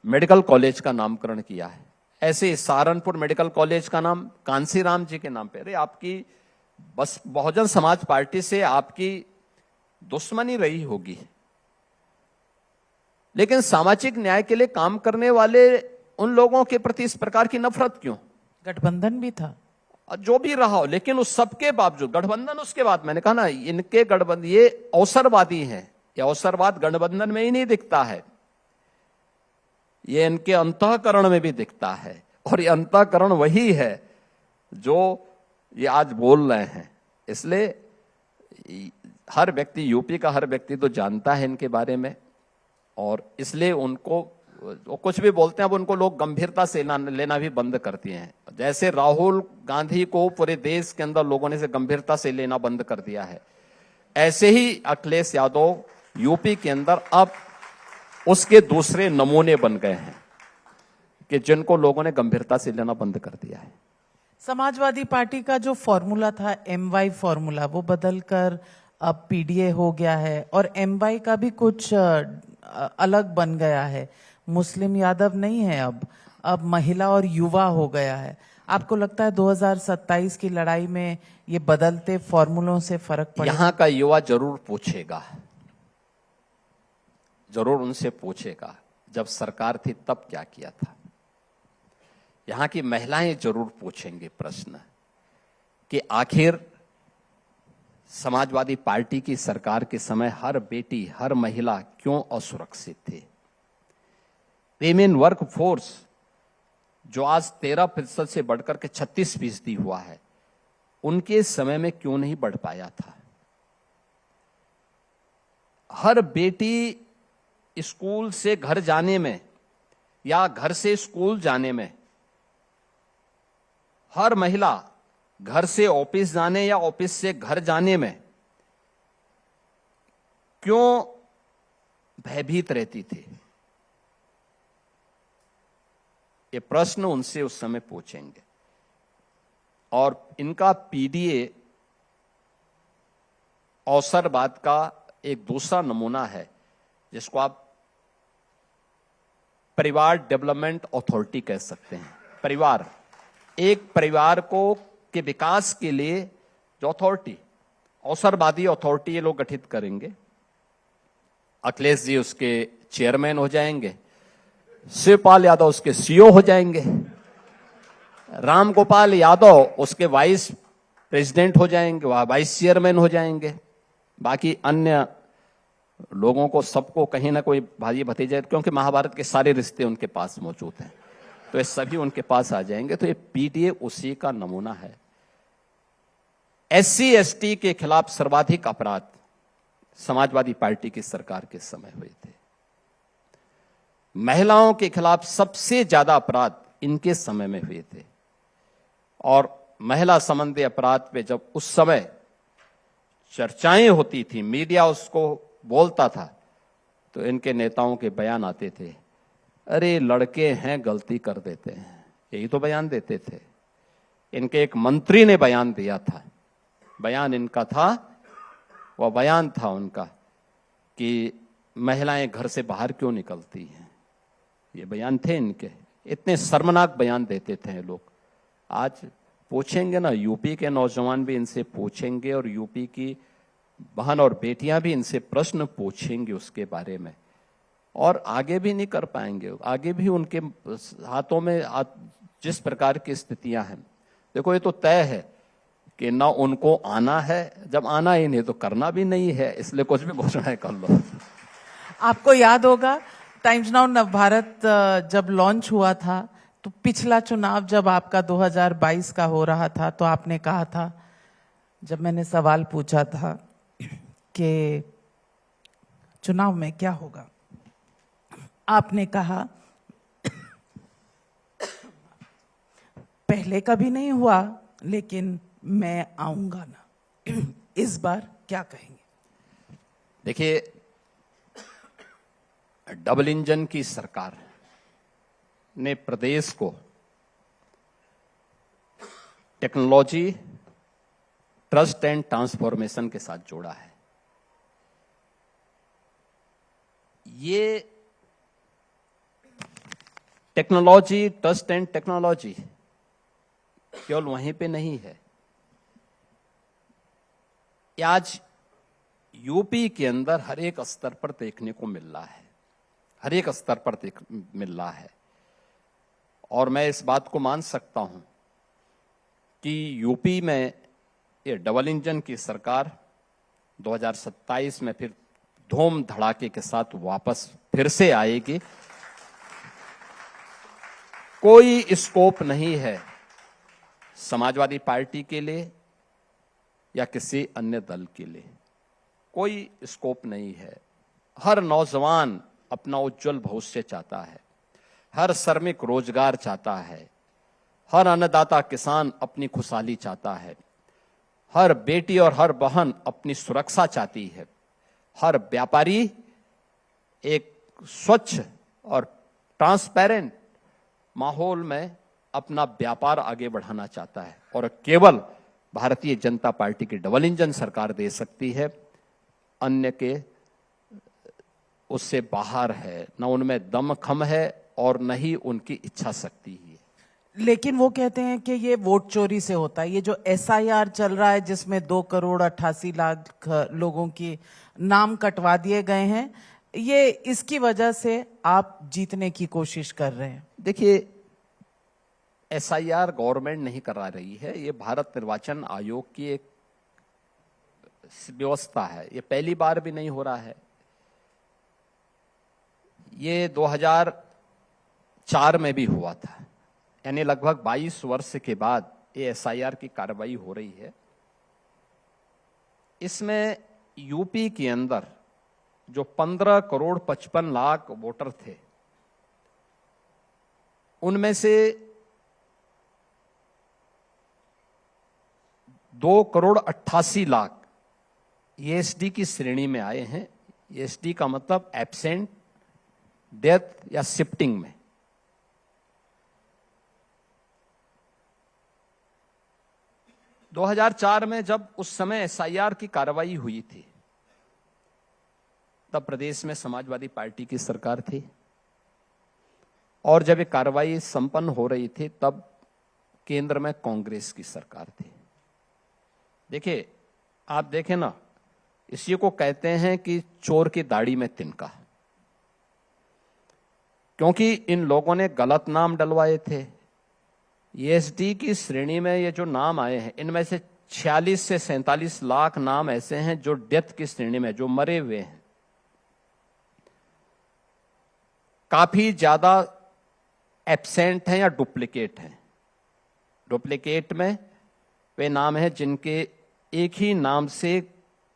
मेडिकल कॉलेज का नामकरण किया है। ऐसे सहारनपुर मेडिकल कॉलेज का नाम कांसीराम जी के नाम पे। अरे आपकी बस बहुजन समाज पार्टी से आपकी दुश्मनी रही होगी, लेकिन सामाजिक न्याय के लिए काम करने वाले उन लोगों के प्रति इस प्रकार की नफरत क्यों? गठबंधन भी था, जो भी रहा हो, लेकिन उस सबके बावजूद गठबंधन, उसके बाद मैंने कहा ना, इनके गठबंधन ये अवसरवादी हैं। ये अवसरवाद गठबंधन में ही नहीं दिखता है, ये इनके अंतःकरण में भी दिखता है। और ये अंतःकरण वही है जो ये आज बोल रहे हैं। इसलिए हर व्यक्ति, यूपी का हर व्यक्ति तो जानता है इनके बारे में, और इसलिए उनको वो कुछ भी बोलते हैं अब उनको लोग गंभीरता से लेना भी बंद कर दिए हैं। जैसे राहुल गांधी को पूरे देश के अंदर लोगों ने से गंभीरता से लेना बंद कर दिया है, ऐसे ही अखिलेश यादव यूपी के अंदर अब उसके दूसरे नमूने बन गए हैं कि जिनको लोगों ने गंभीरता से लेना बंद कर दिया है। समाजवादी पार्टी का जो फॉर्मूला था MY फॉर्मूला, वो बदलकर अब PDA हो गया है, और MY का भी कुछ अलग बन गया है। मुस्लिम यादव नहीं है, अब महिला और युवा हो गया है। आपको लगता है 2027 की लड़ाई में ये बदलते फॉर्मूलों से फर्क पड़ेगा? यहां का युवा जरूर पूछेगा, जरूर उनसे पूछेगा जब सरकार थी तब क्या किया था। यहां की महिलाएं जरूर पूछेंगे प्रश्न कि आखिर समाजवादी पार्टी की सरकार के समय हर बेटी, हर महिला क्यों असुरक्षित थी। विमेन वर्क फोर्स जो आज 13% से बढ़कर के 36% हुआ है, उनके समय में क्यों नहीं बढ़ पाया था। हर बेटी स्कूल से घर जाने में या घर से स्कूल जाने में, हर महिला घर से ऑफिस जाने या ऑफिस से घर जाने में क्यों भयभीत रहती थी। ये प्रश्न उनसे उस समय पूछेंगे। और इनका PDA अवसरवाद का एक दूसरा नमूना है, जिसको आप परिवार डेवलपमेंट अथॉरिटी कह सकते हैं। परिवार एक परिवार को के विकास के लिए जो अथॉरिटी, अवसरवादी अथॉरिटी ये लोग गठित करेंगे, अखिलेश जी उसके चेयरमैन हो जाएंगे, शिवपाल यादव उसके सीईओ हो जाएंगे, रामगोपाल यादव उसके वाइस प्रेसिडेंट हो जाएंगे, वह वाइस चेयरमैन हो जाएंगे, बाकी अन्य लोगों को सबको कहीं ना कोई भाई भतीजे, क्योंकि महाभारत के सारे रिश्ते उनके पास मौजूद हैं, तो ये सभी उनके पास आ जाएंगे। तो ये पीटीए उसी का नमूना है। एससी एसटी के खिलाफ सर्वाधिक अपराध समाजवादी पार्टी की सरकार के समय हुए थे। महिलाओं के खिलाफ सबसे ज्यादा अपराध इनके समय में हुए थे। और महिला संबंधी अपराध पे जब उस समय चर्चाएं होती थी, मीडिया उसको बोलता था, तो इनके नेताओं के बयान आते थे, अरे लड़के हैं गलती कर देते हैं, यही तो बयान देते थे। इनके एक मंत्री ने बयान दिया था, बयान इनका था, वह बयान था उनका कि महिलाएं घर से बाहर क्यों निकलती हैं, ये बयान थे इनके। इतने शर्मनाक बयान देते थे ये लोग। आज पूछेंगे ना, यूपी के नौजवान भी इनसे पूछेंगे और यूपी की बहन और बेटियां भी इनसे प्रश्न पूछेंगे उसके बारे में, और आगे भी नहीं कर पाएंगे। आगे भी उनके हाथों में जिस प्रकार की स्थितियां हैं, देखो ये तो तय है कि ना उनको आना है, जब आना ही नहीं तो करना भी नहीं है, इसलिए कुछ भी घोषणाएं कर लो। आपको याद होगा टाइम्स नाउ नवभारत जब लॉन्च हुआ था, तो पिछला चुनाव जब आपका 2022 का हो रहा था, तो आपने कहा था, जब मैंने सवाल पूछा था कि चुनाव में क्या होगा, आपने कहा पहले कभी नहीं हुआ लेकिन मैं आऊंगा ना। इस बार क्या कहेंगे? देखिए, डबल इंजन की सरकार ने प्रदेश को टेक्नोलॉजी, ट्रस्ट एंड ट्रांसफॉर्मेशन के साथ जोड़ा है। ये टेक्नोलॉजी, ट्रस्ट एंड टेक्नोलॉजी केवल वहीं पे नहीं है, ये आज यूपी के अंदर हर एक स्तर पर देखने को मिल रहा है, हर एक स्तर पर मिल रहा है। और मैं इस बात को मान सकता हूं कि यूपी में ये डबल इंजन की सरकार 2027 में फिर धूम धड़ाके के साथ वापस फिर से आएगी। कोई स्कोप नहीं है समाजवादी पार्टी के लिए या किसी अन्य दल के लिए, कोई स्कोप नहीं है। हर नौजवान अपना उज्जवल भविष्य चाहता है, हर श्रमिक रोजगार चाहता है, हर अन्नदाता किसान अपनी खुशहाली चाहता है, हर बेटी और हर बहन अपनी सुरक्षा चाहती है, हर व्यापारी एक स्वच्छ और ट्रांसपेरेंट माहौल में अपना व्यापार आगे बढ़ाना चाहता है। और केवल भारतीय जनता पार्टी की डबल इंजन सरकार दे सकती है, अन्य के उससे बाहर है, न उनमें दमखम है और न ही उनकी इच्छा शक्ति है। लेकिन वो कहते हैं कि ये वोट चोरी से होता है। ये जो SIR चल रहा है जिसमें 2,88,00,000 लोगों की नाम कटवा दिए गए हैं, ये इसकी वजह से आप जीतने की कोशिश कर रहे हैं। देखिए, SIR गवर्नमेंट नहीं करा रही है, ये भारत निर्वाचन आयोग की एक व्यवस्था है। ये पहली बार भी नहीं हो रहा है, ये 2004 में भी हुआ था, यानी लगभग 22 वर्ष के बाद ये SIR की कार्रवाई हो रही है। इसमें यूपी के अंदर जो 15,55,00,000 वोटर थे, उनमें से 2,88,00,000 ESD की श्रेणी में आए हैं। ESD का मतलब एब्सेंट, डेथ या शिफ्टिंग में। – 2004 में जब उस समय SIR की कार्रवाई हुई थी, तब प्रदेश में समाजवादी पार्टी की सरकार थी, और जब ये कार्रवाई संपन्न हो रही थी तब केंद्र में कांग्रेस की सरकार थी। देखिए, आप देखें ना, इसी को कहते हैं कि चोर की दाढ़ी में तिनका, क्योंकि इन लोगों ने गलत नाम डलवाए थे। ईएसडी की श्रेणी में ये जो नाम आए हैं, इनमें से 46 से 47 लाख नाम ऐसे हैं जो डेथ की श्रेणी में, जो मरे हुए हैं। काफी ज्यादा एब्सेंट हैं या डुप्लीकेट हैं। डुप्लीकेट में वे नाम हैं जिनके एक ही नाम से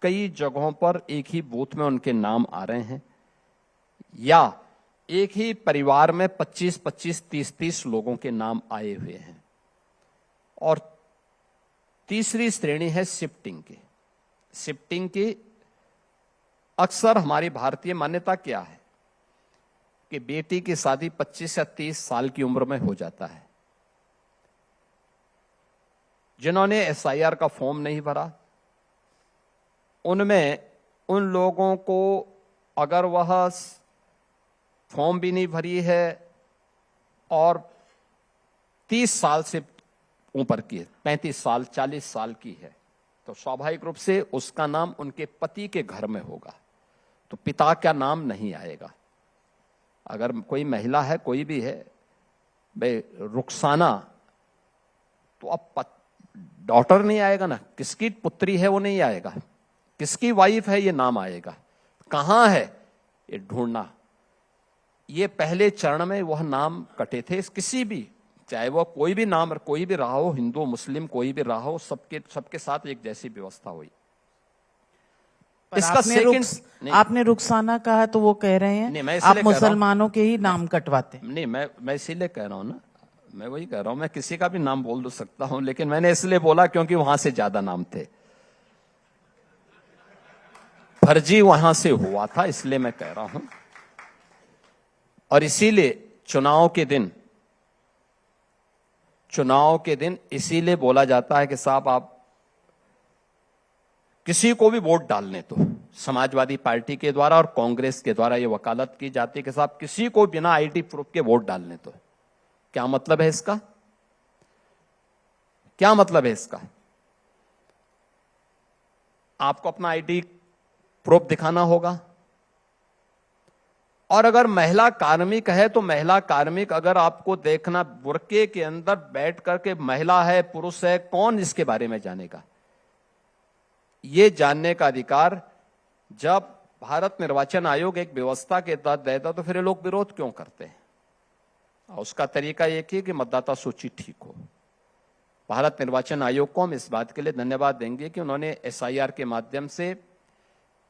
कई जगहों पर एक ही बूथ में उनके नाम आ रहे हैं, या एक ही परिवार में 25-25, 30-30 लोगों के नाम आए हुए हैं। और तीसरी श्रेणी है शिफ्टिंग की। शिफ्टिंग की अक्सर हमारी भारतीय मान्यता क्या है कि बेटी की शादी 25 या 30 साल की उम्र में हो जाता है। जिन्होंने एसआईआर का फॉर्म नहीं भरा, उनमें उन लोगों को अगर वह फॉर्म भी नहीं भरी है और 30 साल से ऊपर की है, 35 साल 40 साल की है, तो स्वाभाविक रूप से उसका नाम उनके पति के घर में होगा, तो पिता का नाम नहीं आएगा। अगर कोई महिला है, कोई भी है, भाई रुखसाना, तो अब डॉटर नहीं आएगा ना, किसकी पुत्री है वो नहीं आएगा, किसकी वाइफ है ये नाम आएगा। कहां है ये ढूंढना। ये पहले चरण में वह नाम कटे थे, किसी भी, चाहे वो कोई भी नाम, कोई भी रहा हो, हिंदू मुस्लिम कोई भी रहा हो, सबके साथ एक जैसी व्यवस्था हुई। इसका आपने रुखसाना कहा तो वो कह रहे हैं आप मुसलमानों के ही नाम कटवाते हैं। नहीं, मैं इसीलिए कह रहा हूं ना, मैं वही कह रहा हूं, मैं किसी का भी नाम बोल सकता हूं, लेकिन मैंने इसलिए बोला क्योंकि वहां से ज्यादा नाम थे, फर्जी वहां से हुआ था, इसलिए मैं कह रहा हूं। और इसीलिए चुनाव के दिन इसीलिए बोला जाता है कि साहब आप किसी को भी वोट डालने तो, समाजवादी पार्टी के द्वारा और कांग्रेस के द्वारा यह वकालत की जाती है कि साहब किसी को बिना आईडी प्रूफ के वोट डालने तो। क्या मतलब है इसका? क्या मतलब है इसका? आपको अपना आईडी प्रूफ दिखाना होगा, और अगर महिला कार्मिक है तो महिला कार्मिक अगर आपको देखना, बुर्के के अंदर बैठ करके महिला है पुरुष है, कौन इसके बारे में जानेगा? ये जानने का अधिकार जब भारत निर्वाचन आयोग एक व्यवस्था के तहत देता तो फिर ये लोग विरोध क्यों करते हैं? उसका तरीका एक ही कि मतदाता सूची ठीक हो। भारत निर्वाचन आयोग को हम इस बात के लिए धन्यवाद देंगे कि उन्होंने एसआईआर के माध्यम से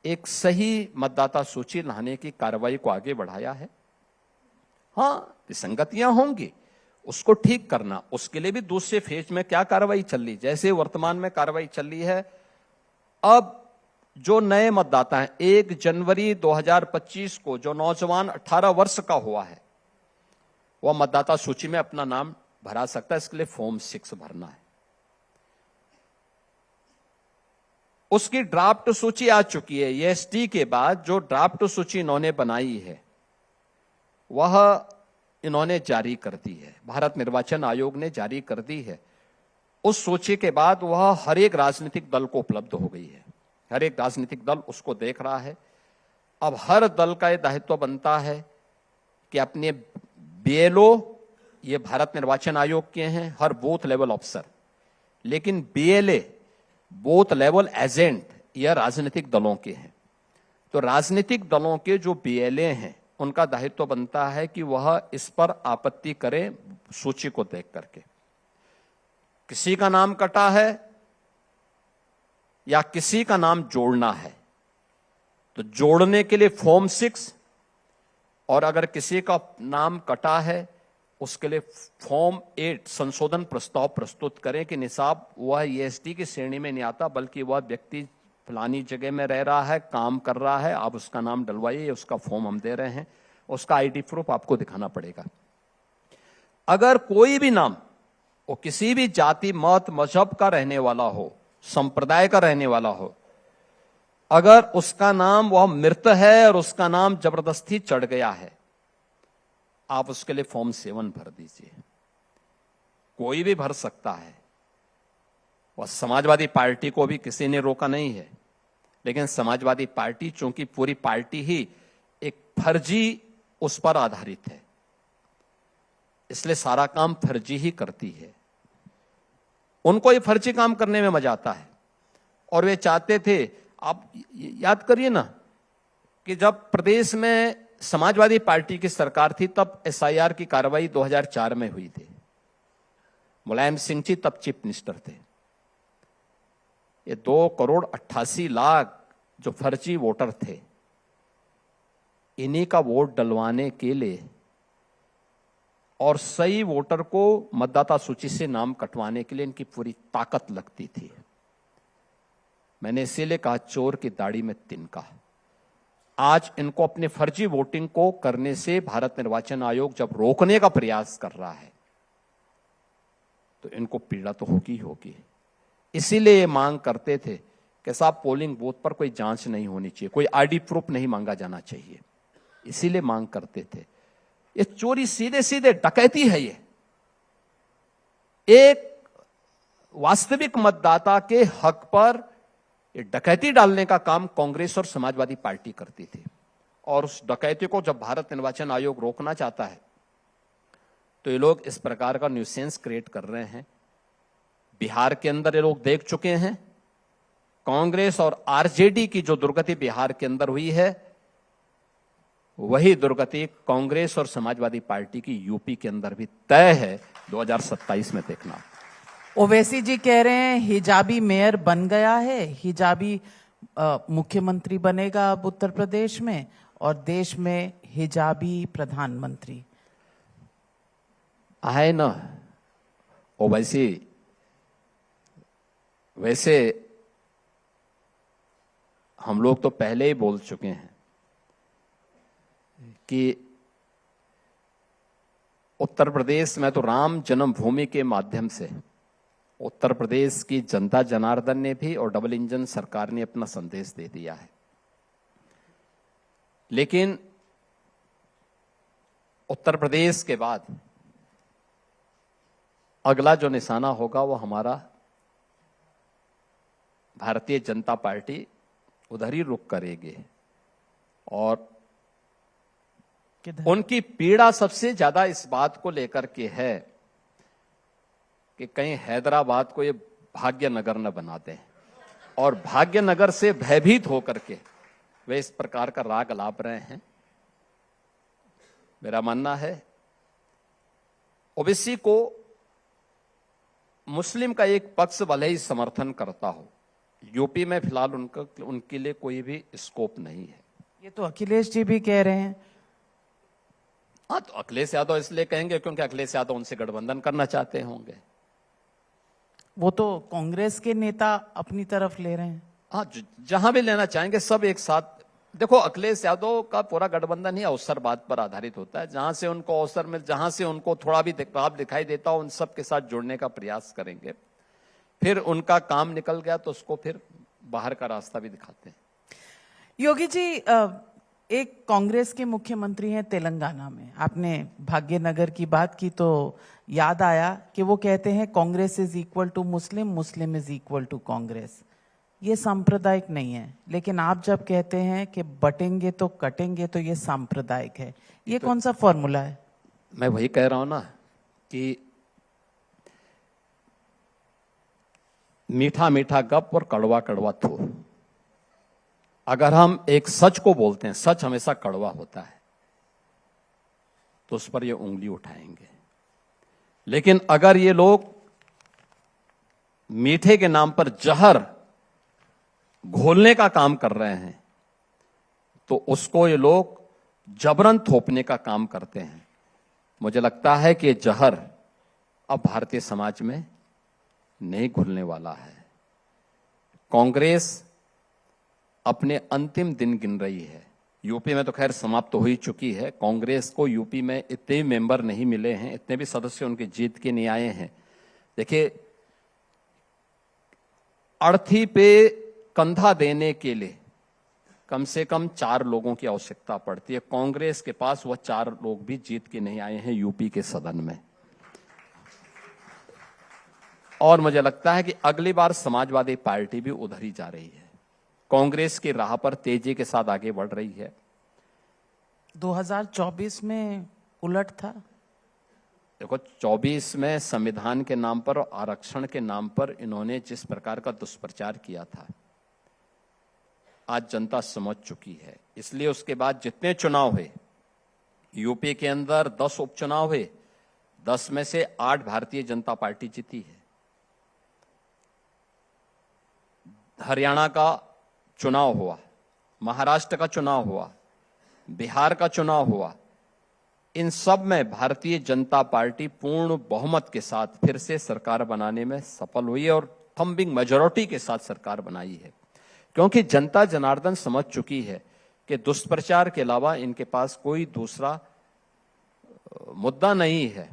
एक सही मतदाता सूची लाने की कार्रवाई को आगे बढ़ाया है। हां, विसंगतियां होंगी, उसको ठीक करना, उसके लिए भी दूसरे फेज में क्या कार्रवाई चल रही, जैसे वर्तमान में कार्रवाई चल रही है। अब जो नए मतदाता हैं, 1 जनवरी 2025 को जो नौजवान 18 वर्ष का हुआ है, वह मतदाता सूची में अपना नाम भरा सकता है। इसके लिए फॉर्म 6 भरना है। उसकी ड्राफ्ट सूची आ चुकी है। ईएसटी के बाद जो ड्राफ्ट सूची इन्होंने बनाई है वह इन्होंने जारी कर दी है, भारत निर्वाचन आयोग ने जारी कर दी है। उस सूची के बाद वह हर एक राजनीतिक दल को उपलब्ध हो गई है। हर एक राजनीतिक दल उसको देख रहा है। अब हर दल का यह दायित्व बनता है कि अपने बीएलओ, ये भारत निर्वाचन आयोग के हैं, हर बूथ लेवल अफसर, लेकिन बीएलए बूथ लेवल एजेंट यह राजनीतिक दलों के हैं। तो राजनीतिक दलों के जो बीएलए हैं उनका दायित्व बनता है कि वह इस पर आपत्ति करें सूची को देख करके। किसी का नाम कटा है या किसी का नाम जोड़ना है तो जोड़ने के लिए फॉर्म 6, और अगर किसी का नाम कटा है उसके लिए फॉर्म 8 संशोधन प्रस्ताव प्रस्तुत करें कि निसाब वह ईएसटी की श्रेणी में नहीं आता, बल्कि वह व्यक्ति फलानी जगह में रह रहा है, काम कर रहा है, आप उसका नाम डलवाइए, उसका फॉर्म हम दे रहे हैं, उसका आईडी प्रूफ आपको दिखाना पड़ेगा। अगर कोई भी नाम वो किसी भी जाति मत मजहब का रहने वाला हो, संप्रदाय का रहने वाला हो, अगर उसका नाम वह मृत है और उसका नाम जबरदस्ती चढ़ गया है, आप उसके लिए फॉर्म 7 भर दीजिए। कोई भी भर सकता है, और समाजवादी पार्टी को भी किसी ने रोका नहीं है। लेकिन समाजवादी पार्टी चूंकि पूरी पार्टी ही एक फर्जी उस पर आधारित है, इसलिए सारा काम फर्जी ही करती है। उनको ये फर्जी काम करने में मजा आता है, और वे चाहते थे, आप याद करिए ना कि जब प्रदेश में समाजवादी पार्टी की सरकार थी तब एसआईआर की कार्रवाई 2004 में हुई थी। मुलायम सिंह जी तब चीफ मिनिस्टर थे। ये 2,88,00,000 जो फर्जी वोटर थे, इन्हीं का वोट डलवाने के लिए और सही वोटर को मतदाता सूची से नाम कटवाने के लिए इनकी पूरी ताकत लगती थी। मैंने इसीलिए कहा, चोर की दाढ़ी में तिनका। आज इनको अपने फर्जी वोटिंग को करने से भारत निर्वाचन आयोग जब रोकने का प्रयास कर रहा है तो इनको पीड़ा तो होगी होगी। इसीलिए ये मांग करते थे कि साहब पोलिंग बूथ पर कोई जांच नहीं होनी चाहिए, कोई आईडी प्रूफ नहीं मांगा जाना चाहिए। इसीलिए मांग करते थे। ये चोरी सीधे सीधे डकैती है। ये एक वास्तविक मतदाता के हक पर ये डकैती डालने का काम कांग्रेस और समाजवादी पार्टी करती थी, और उस डकैती को जब भारत निर्वाचन आयोग रोकना चाहता है तो ये लोग इस प्रकार का न्यूसेंस क्रिएट कर रहे हैं। बिहार के अंदर ये लोग देख चुके हैं, कांग्रेस और आरजेडी की जो दुर्गति बिहार के अंदर हुई है, वही दुर्गति कांग्रेस और समाजवादी पार्टी की यूपी के अंदर भी तय है। 2027 में देखना। ओवैसी जी कह रहे हैं हिजाबी मेयर बन गया है, हिजाबी मुख्यमंत्री बनेगा अब उत्तर प्रदेश में, और देश में हिजाबी प्रधानमंत्री है ना। ओवैसी वैसे हम लोग तो पहले ही बोल चुके हैं कि उत्तर प्रदेश में तो राम जन्मभूमि के माध्यम से उत्तर प्रदेश की जनता जनार्दन ने भी और डबल इंजन सरकार ने अपना संदेश दे दिया है। लेकिन उत्तर प्रदेश के बाद अगला जो निशाना होगा वो हमारा भारतीय जनता पार्टी उधर ही रुख करेगी, और उनकी पीड़ा सबसे ज्यादा इस बात को लेकर के है कि कहीं हैदराबाद को ये भाग्यनगर न बना दें, और भाग्यनगर से भयभीत होकर के वे इस प्रकार का राग लाप रहे हैं। मेरा मानना है ओबीसी को मुस्लिम का एक पक्ष भले ही समर्थन करता हो, यूपी में फिलहाल उनके लिए कोई भी स्कोप नहीं है। ये तो अखिलेश जी भी कह रहे हैं। हाँ, तो अखिलेश यादव इसलिए कहेंगे क्योंकि अखिलेश यादव उनसे गठबंधन करना चाहते होंगे। वो तो कांग्रेस के नेता अपनी तरफ ले रहे हैं। हाँ, जहां भी लेना चाहेंगे सब एक साथ। देखो, अखिलेश यादव का पूरा गठबंधन ही अवसरवाद पर आधारित होता है। जहां से उनको अवसर मिल, जहां से उनको थोड़ा भी लाभ दिखाई देता हो, उन सब के साथ जुड़ने का प्रयास करेंगे। फिर उनका काम निकल गया तो उसको फिर बाहर का रास्ता भी दिखाते हैं। योगी जी, एक कांग्रेस के मुख्यमंत्री हैं तेलंगाना में। आपने भाग्यनगर की बात की तो याद आया कि वो कहते हैं Congress is equal to Muslim, Muslim is equal to Congress. ये सांप्रदायिक नहीं है, लेकिन आप जब कहते हैं कि बटेंगे तो कटेंगे तो ये सांप्रदायिक है। ये तो कौन सा फॉर्मूला है? मैं वही कह रहा हूं ना कि मीठा मीठा गप और कड़वा कड़वा थू। अगर हम एक सच को बोलते हैं, सच हमेशा कड़वा होता है, तो उस पर ये उंगली उठाएंगे। लेकिन अगर ये लोग मीठे के नाम पर जहर घोलने का काम कर रहे हैं तो उसको ये लोग जबरन थोपने का काम करते हैं। मुझे लगता है कि जहर अब भारतीय समाज में नहीं घुलने वाला है। कांग्रेस अपने अंतिम दिन गिन रही है। यूपी में तो खैर समाप्त तो हो ही चुकी है। कांग्रेस को यूपी में इतने मेंबर नहीं मिले हैं, इतने भी सदस्य उनके जीत के नहीं आए हैं। देखिए, अर्थी पे कंधा देने के लिए कम से कम 4 लोगों की आवश्यकता पड़ती है। कांग्रेस के पास वह 4 लोग भी जीत के नहीं आए हैं यूपी के सदन में। और मुझे लगता है कि अगली बार समाजवादी पार्टी भी उधर ही जा रही है, कांग्रेस की राह पर तेजी के साथ आगे बढ़ रही है। 2024 में उलट था। देखो, 24 में संविधान के नाम पर और आरक्षण के नाम पर इन्होंने जिस प्रकार का दुष्प्रचार किया था, आज जनता समझ चुकी है। इसलिए उसके बाद जितने चुनाव हुए, यूपी के अंदर 10 उपचुनाव हुए, 10 में से 8 भारतीय जनता पार्टी जीती है। हरियाणा का चुनाव हुआ, महाराष्ट्र का चुनाव हुआ, बिहार का चुनाव हुआ, इन सब में भारतीय जनता पार्टी पूर्ण बहुमत के साथ फिर से सरकार बनाने में सफल हुई है और थंबिंग मेजॉरिटी के साथ सरकार बनाई है। क्योंकि जनता जनार्दन समझ चुकी है कि दुष्प्रचार के अलावा इनके पास कोई दूसरा मुद्दा नहीं है।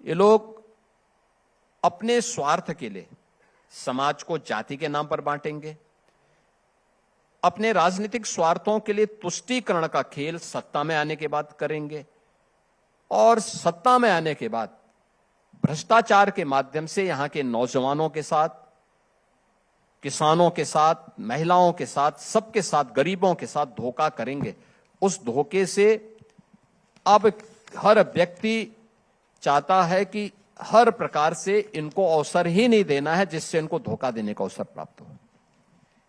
ये लोग अपने स्वार्थ के लिए समाज को जाति के नाम पर बांटेंगे, अपने राजनीतिक स्वार्थों के लिए तुष्टीकरण का खेल सत्ता में आने के बाद करेंगे और सत्ता में आने के बाद भ्रष्टाचार के माध्यम से यहां के नौजवानों के साथ, किसानों के साथ, महिलाओं के साथ, सबके साथ, गरीबों के साथ धोखा करेंगे। उस धोखे से अब हर व्यक्ति चाहता है कि हर प्रकार से इनको अवसर ही नहीं देना है जिससे इनको धोखा देने का अवसर प्राप्त हो।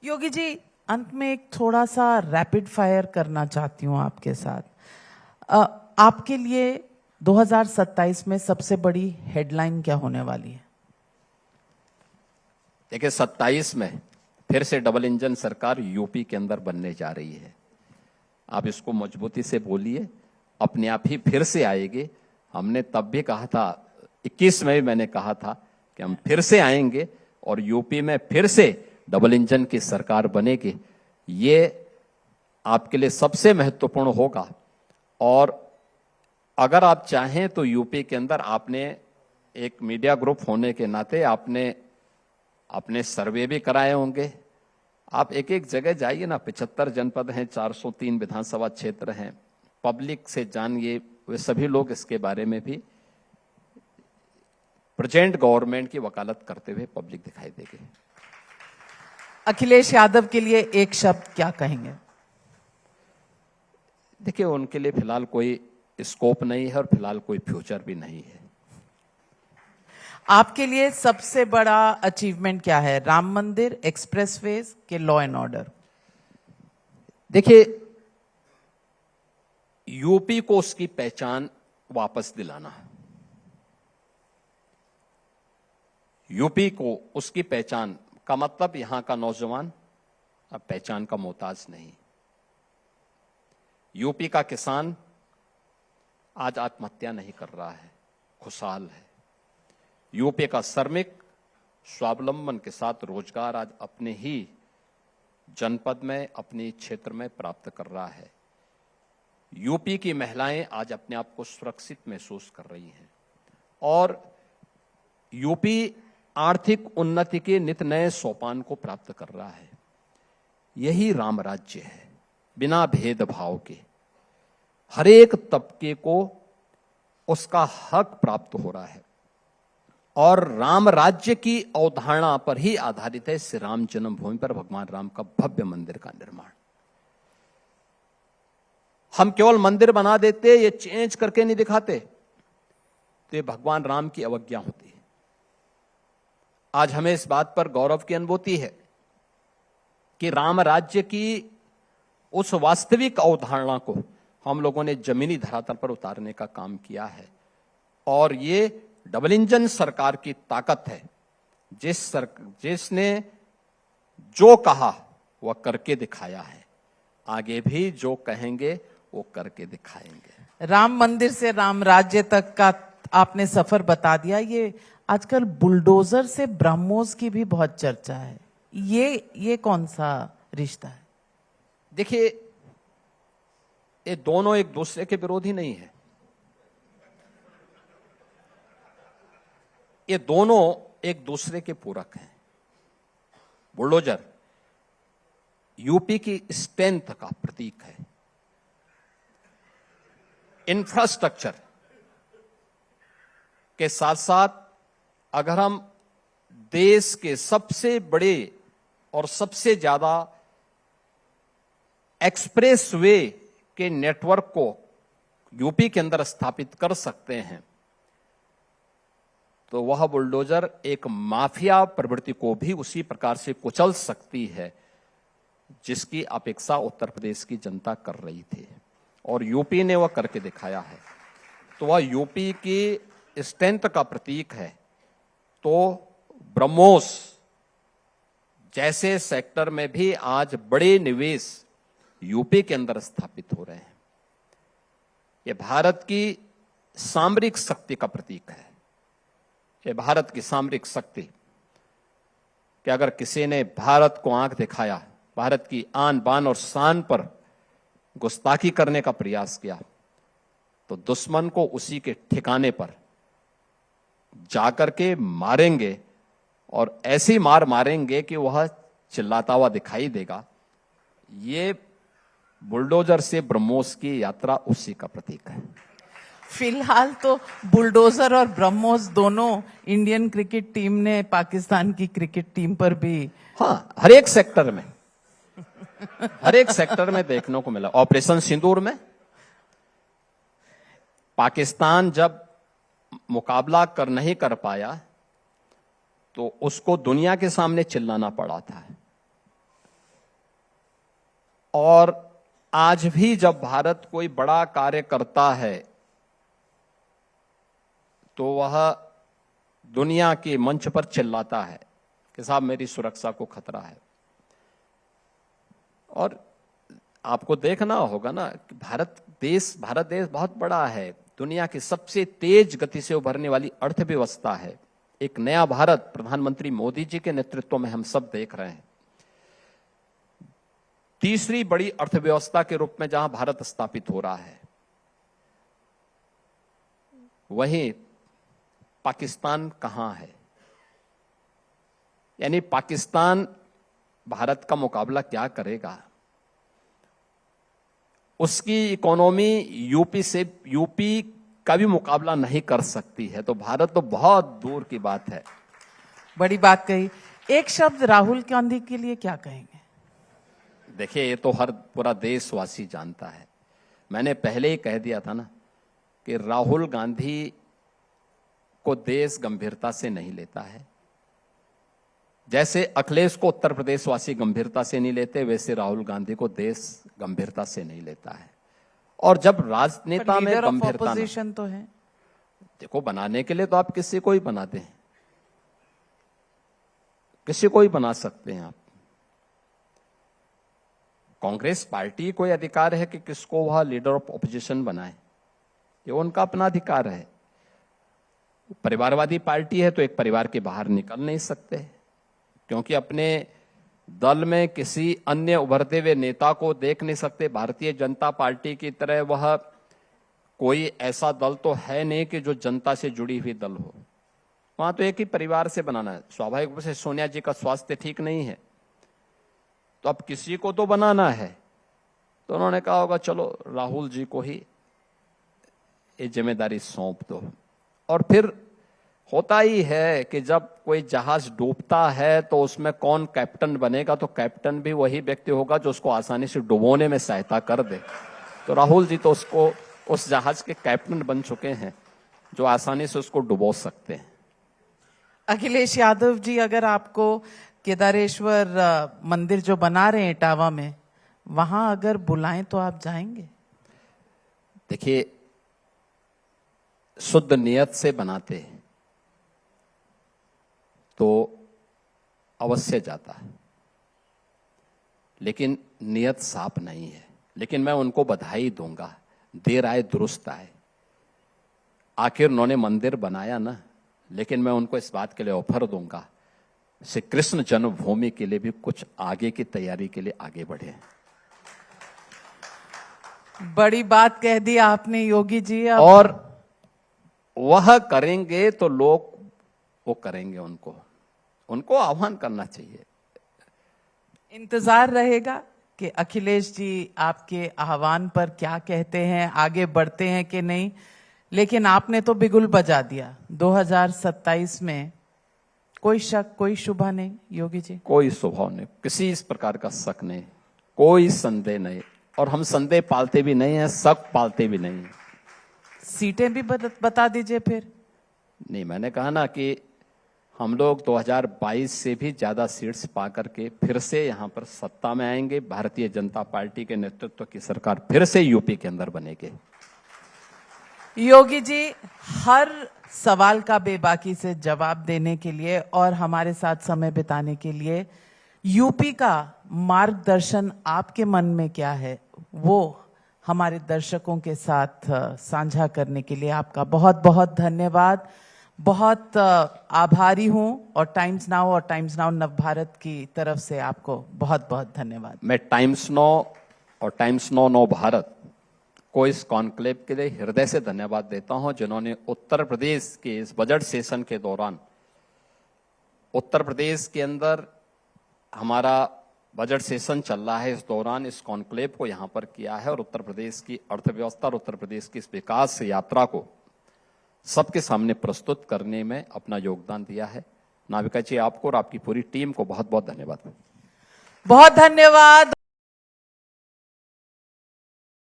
योगी जी, अंत में एक थोड़ा सा रैपिड फायर करना चाहती हूं आपके साथ। आपके लिए 2027 में सबसे बड़ी हेडलाइन क्या होने वाली है? देखिए, 27 में फिर से डबल इंजन सरकार यूपी के अंदर बनने जा रही है। आप इसको मजबूती से बोलिए, अपने आप ही फिर से आएगी। हमने तब भी कहा था, 21 में भी मैंने कहा था कि हम फिर से आएंगे और यूपी में फिर से डबल इंजन की सरकार बनेगी। ये आपके लिए सबसे महत्वपूर्ण होगा। और अगर आप चाहें तो यूपी के अंदर आपने एक मीडिया ग्रुप होने के नाते आपने अपने सर्वे भी कराए होंगे। आप एक एक जगह जाइए ना, 75 जनपद हैं, 403 विधानसभा क्षेत्र हैं, पब्लिक से जानिए। वे सभी लोग इसके बारे में भी प्रेजेंट गवर्नमेंट की वकालत करते हुए पब्लिक दिखाई देगी। अखिलेश यादव के लिए एक शब्द क्या कहेंगे? देखिए, उनके लिए फिलहाल कोई स्कोप नहीं है और फिलहाल कोई फ्यूचर भी नहीं है। आपके लिए सबसे बड़ा अचीवमेंट क्या है? राम मंदिर, एक्सप्रेसवेज के लॉ एंड ऑर्डर? देखिए, यूपी को उसकी पहचान वापस दिलाना, यूपी को उसकी पहचान का मतलब यहां का नौजवान अब पहचान का मोहताज नहीं। यूपी का किसान आज आत्महत्या नहीं कर रहा है, खुशहाल है। यूपी का श्रमिक स्वावलंबन के साथ रोजगार आज अपने ही जनपद में, अपने क्षेत्र में प्राप्त कर रहा है। यूपी की महिलाएं आज अपने आप को सुरक्षित महसूस कर रही हैं और यूपी आर्थिक उन्नति के नित नए सोपान को प्राप्त कर रहा है। यही राम राज्य है, बिना भेदभाव के हर एक तबके को उसका हक प्राप्त हो रहा है और राम राज्य की अवधारणा पर ही आधारित है श्री राम जन्मभूमि पर भगवान राम का भव्य मंदिर का निर्माण। हम केवल मंदिर बना देते, ये चेंज करके नहीं दिखाते, तो ये भगवान राम की अवज्ञा होती है। आज हमें इस बात पर गौरव की अनुभूति है कि राम राज्य की उस वास्तविक अवधारणा को हम लोगों ने जमीनी धरातल पर उतारने का काम किया है और ये डबल इंजन सरकार की ताकत है, जिसने जो कहा वह करके दिखाया है। आगे भी जो कहेंगे वो करके दिखाएंगे। राम मंदिर से राम राज्य तक का आपने सफर बता दिया। ये आजकल बुलडोजर से ब्रह्मोस की भी बहुत चर्चा है, ये कौन सा रिश्ता है? देखिए, ये दोनों एक दूसरे के विरोधी नहीं है, ये दोनों एक दूसरे के पूरक हैं। बुलडोजर यूपी की स्ट्रेंथ का प्रतीक है, इंफ्रास्ट्रक्चर के साथ साथ अगर हम देश के सबसे बड़े और सबसे ज्यादा एक्सप्रेस वे के नेटवर्क को यूपी के अंदर स्थापित कर सकते हैं, तो वह बुलडोजर एक माफिया प्रवृत्ति को भी उसी प्रकार से कुचल सकती है जिसकी अपेक्षा उत्तर प्रदेश की जनता कर रही थी, और यूपी ने वह करके दिखाया है। तो वह यूपी की स्ट्रेंथ का प्रतीक है। तो ब्रह्मोस जैसे सेक्टर में भी आज बड़े निवेश यूपी के अंदर स्थापित हो रहे हैं। यह भारत की सामरिक शक्ति का प्रतीक है। यह भारत की सामरिक शक्ति कि अगर किसी ने भारत को आंख दिखाया, भारत की आन बान और शान पर गुस्ताखी करने का प्रयास किया, तो दुश्मन को उसी के ठिकाने पर जाकर के मारेंगे, और ऐसी मार मारेंगे कि वह चिल्लाता हुआ दिखाई देगा। ये बुलडोजर से ब्रह्मोस की यात्रा उसी का प्रतीक है। फिलहाल तो बुलडोजर और ब्रह्मोस दोनों इंडियन क्रिकेट टीम ने पाकिस्तान की क्रिकेट टीम पर भी, हाँ, हर एक सेक्टर में हर एक सेक्टर में देखने को मिला। ऑपरेशन सिंदूर में पाकिस्तान जब मुकाबला नहीं कर पाया तो उसको दुनिया के सामने चिल्लाना पड़ा था, और आज भी जब भारत कोई बड़ा कार्य करता है तो वह दुनिया के मंच पर चिल्लाता है कि साहब मेरी सुरक्षा को खतरा है। और आपको देखना होगा ना कि भारत देश बहुत बड़ा है, दुनिया की सबसे तेज गति से उभरने वाली अर्थव्यवस्था है। एक नया भारत प्रधानमंत्री मोदी जी के नेतृत्व में हम सब देख रहे हैं। तीसरी बड़ी अर्थव्यवस्था के रूप में जहां भारत स्थापित हो रहा है, वहीं पाकिस्तान कहां है? यानी पाकिस्तान भारत का मुकाबला क्या करेगा? उसकी इकोनॉमी यूपी का भी मुकाबला नहीं कर सकती है। तो भारत तो बहुत दूर की बात है। बड़ी बात कही। एक शब्द राहुल गांधी के लिए क्या कहेंगे? देखिए, ये तो हर पूरा देशवासी जानता है। मैंने पहले ही कह दिया था ना कि राहुल गांधी को देश गंभीरता से नहीं लेता है। जैसे अखिलेश को उत्तर प्रदेश वासी गंभीरता से नहीं लेते, वैसे राहुल गांधी को देश गंभीरता से नहीं लेता है। और जब राजनेता में गंभीरता ऑपोजिशन तो है, देखो, बनाने के लिए तो आप किसी को ही बना दें, किसी को ही बना सकते हैं आप। कांग्रेस पार्टी को अधिकार है कि किसको वह लीडर ऑफ ऑपोजिशन बनाए, ये उनका अपना अधिकार है। परिवारवादी पार्टी है तो एक परिवार के बाहर निकल नहीं सकते, क्योंकि अपने दल में किसी अन्य उभरते हुए नेता को देख नहीं सकते। भारतीय जनता पार्टी की तरह वह कोई ऐसा दल तो है नहीं कि जो जनता से जुड़ी हुई दल हो। वहां तो एक ही परिवार से बनाना है। स्वाभाविक रूप से सोनिया जी का स्वास्थ्य ठीक नहीं है, तो अब किसी को तो बनाना है। तो उन्होंने कहा होगा चलो राहुल जी को ही ये जिम्मेदारी सौंप दो। और फिर होता ही है कि जब कोई जहाज डूबता है तो उसमें कौन कैप्टन बनेगा, तो कैप्टन भी वही व्यक्ति होगा जो उसको आसानी से डुबोने में सहायता कर दे। तो राहुल जी तो उसको उस जहाज के कैप्टन बन चुके हैं जो आसानी से उसको डुबो सकते हैं। अखिलेश यादव जी, अगर आपको केदारेश्वर मंदिर जो बना रहे हैं इटावा में, वहां अगर बुलाएं तो आप जाएंगे? देखिए, शुद्ध नियत से बनाते तो अवश्य जाता है, लेकिन नियत साफ नहीं है। लेकिन मैं उनको बधाई दूंगा, देर आए दुरुस्त आए। आखिर उन्होंने मंदिर बनाया ना, लेकिन मैं उनको इस बात के लिए ऑफर दूंगा, श्री कृष्ण जन्मभूमि के लिए भी कुछ आगे की तैयारी के लिए आगे बढ़े। बड़ी बात कह दी आपने योगी जी। और वह करेंगे तो लोग वो करेंगे, उनको आह्वान करना चाहिए। इंतजार रहेगा कि अखिलेश जी आपके आह्वान पर क्या कहते हैं, आगे बढ़ते हैं कि नहीं। लेकिन आपने तो बिगुल बजा दिया 2027 में कोई शक, कोई शुभा नहीं योगी जी? कोई स्वभाव नहीं, किसी इस प्रकार का शक नहीं, कोई संदेह नहीं, और हम संदेह पालते भी नहीं है, शक पालते भी नहीं है। सीटें भी बता दीजिए फिर। नहीं, मैंने कहा ना कि हम लोग 2022 से भी ज्यादा सीट्स पा करके फिर से यहां पर सत्ता में आएंगे। भारतीय जनता पार्टी के नेतृत्व की सरकार फिर से यूपी के अंदर बनेगी। योगी जी, हर सवाल का बेबाकी से जवाब देने के लिए और हमारे साथ समय बिताने के लिए, यूपी का मार्गदर्शन आपके मन में क्या है वो हमारे दर्शकों के साथ साझा करने के लिए आपका बहुत बहुत धन्यवाद। बहुत आभारी हूं, और टाइम्स नाउ और टाइम्स नाउ नवभारत की तरफ से आपको बहुत बहुत धन्यवाद। मैं टाइम्स नाउ और टाइम्स नाउ नव भारत को इस कॉन्क्लेव के लिए हृदय से धन्यवाद देता हूं, जिन्होंने उत्तर प्रदेश के इस बजट सेशन के दौरान उत्तर प्रदेश के अंदर हमारा बजट सेशन चल रहा है, इस दौरान इस कॉन्क्लेव को यहां पर किया है और उत्तर प्रदेश की अर्थव्यवस्था और उत्तर प्रदेश की इस विकास यात्रा को सबके सामने प्रस्तुत करने में अपना योगदान दिया है। नाविका जी, आपको और आपकी पूरी टीम को बहुत बहुत धन्यवाद। बहुत धन्यवाद।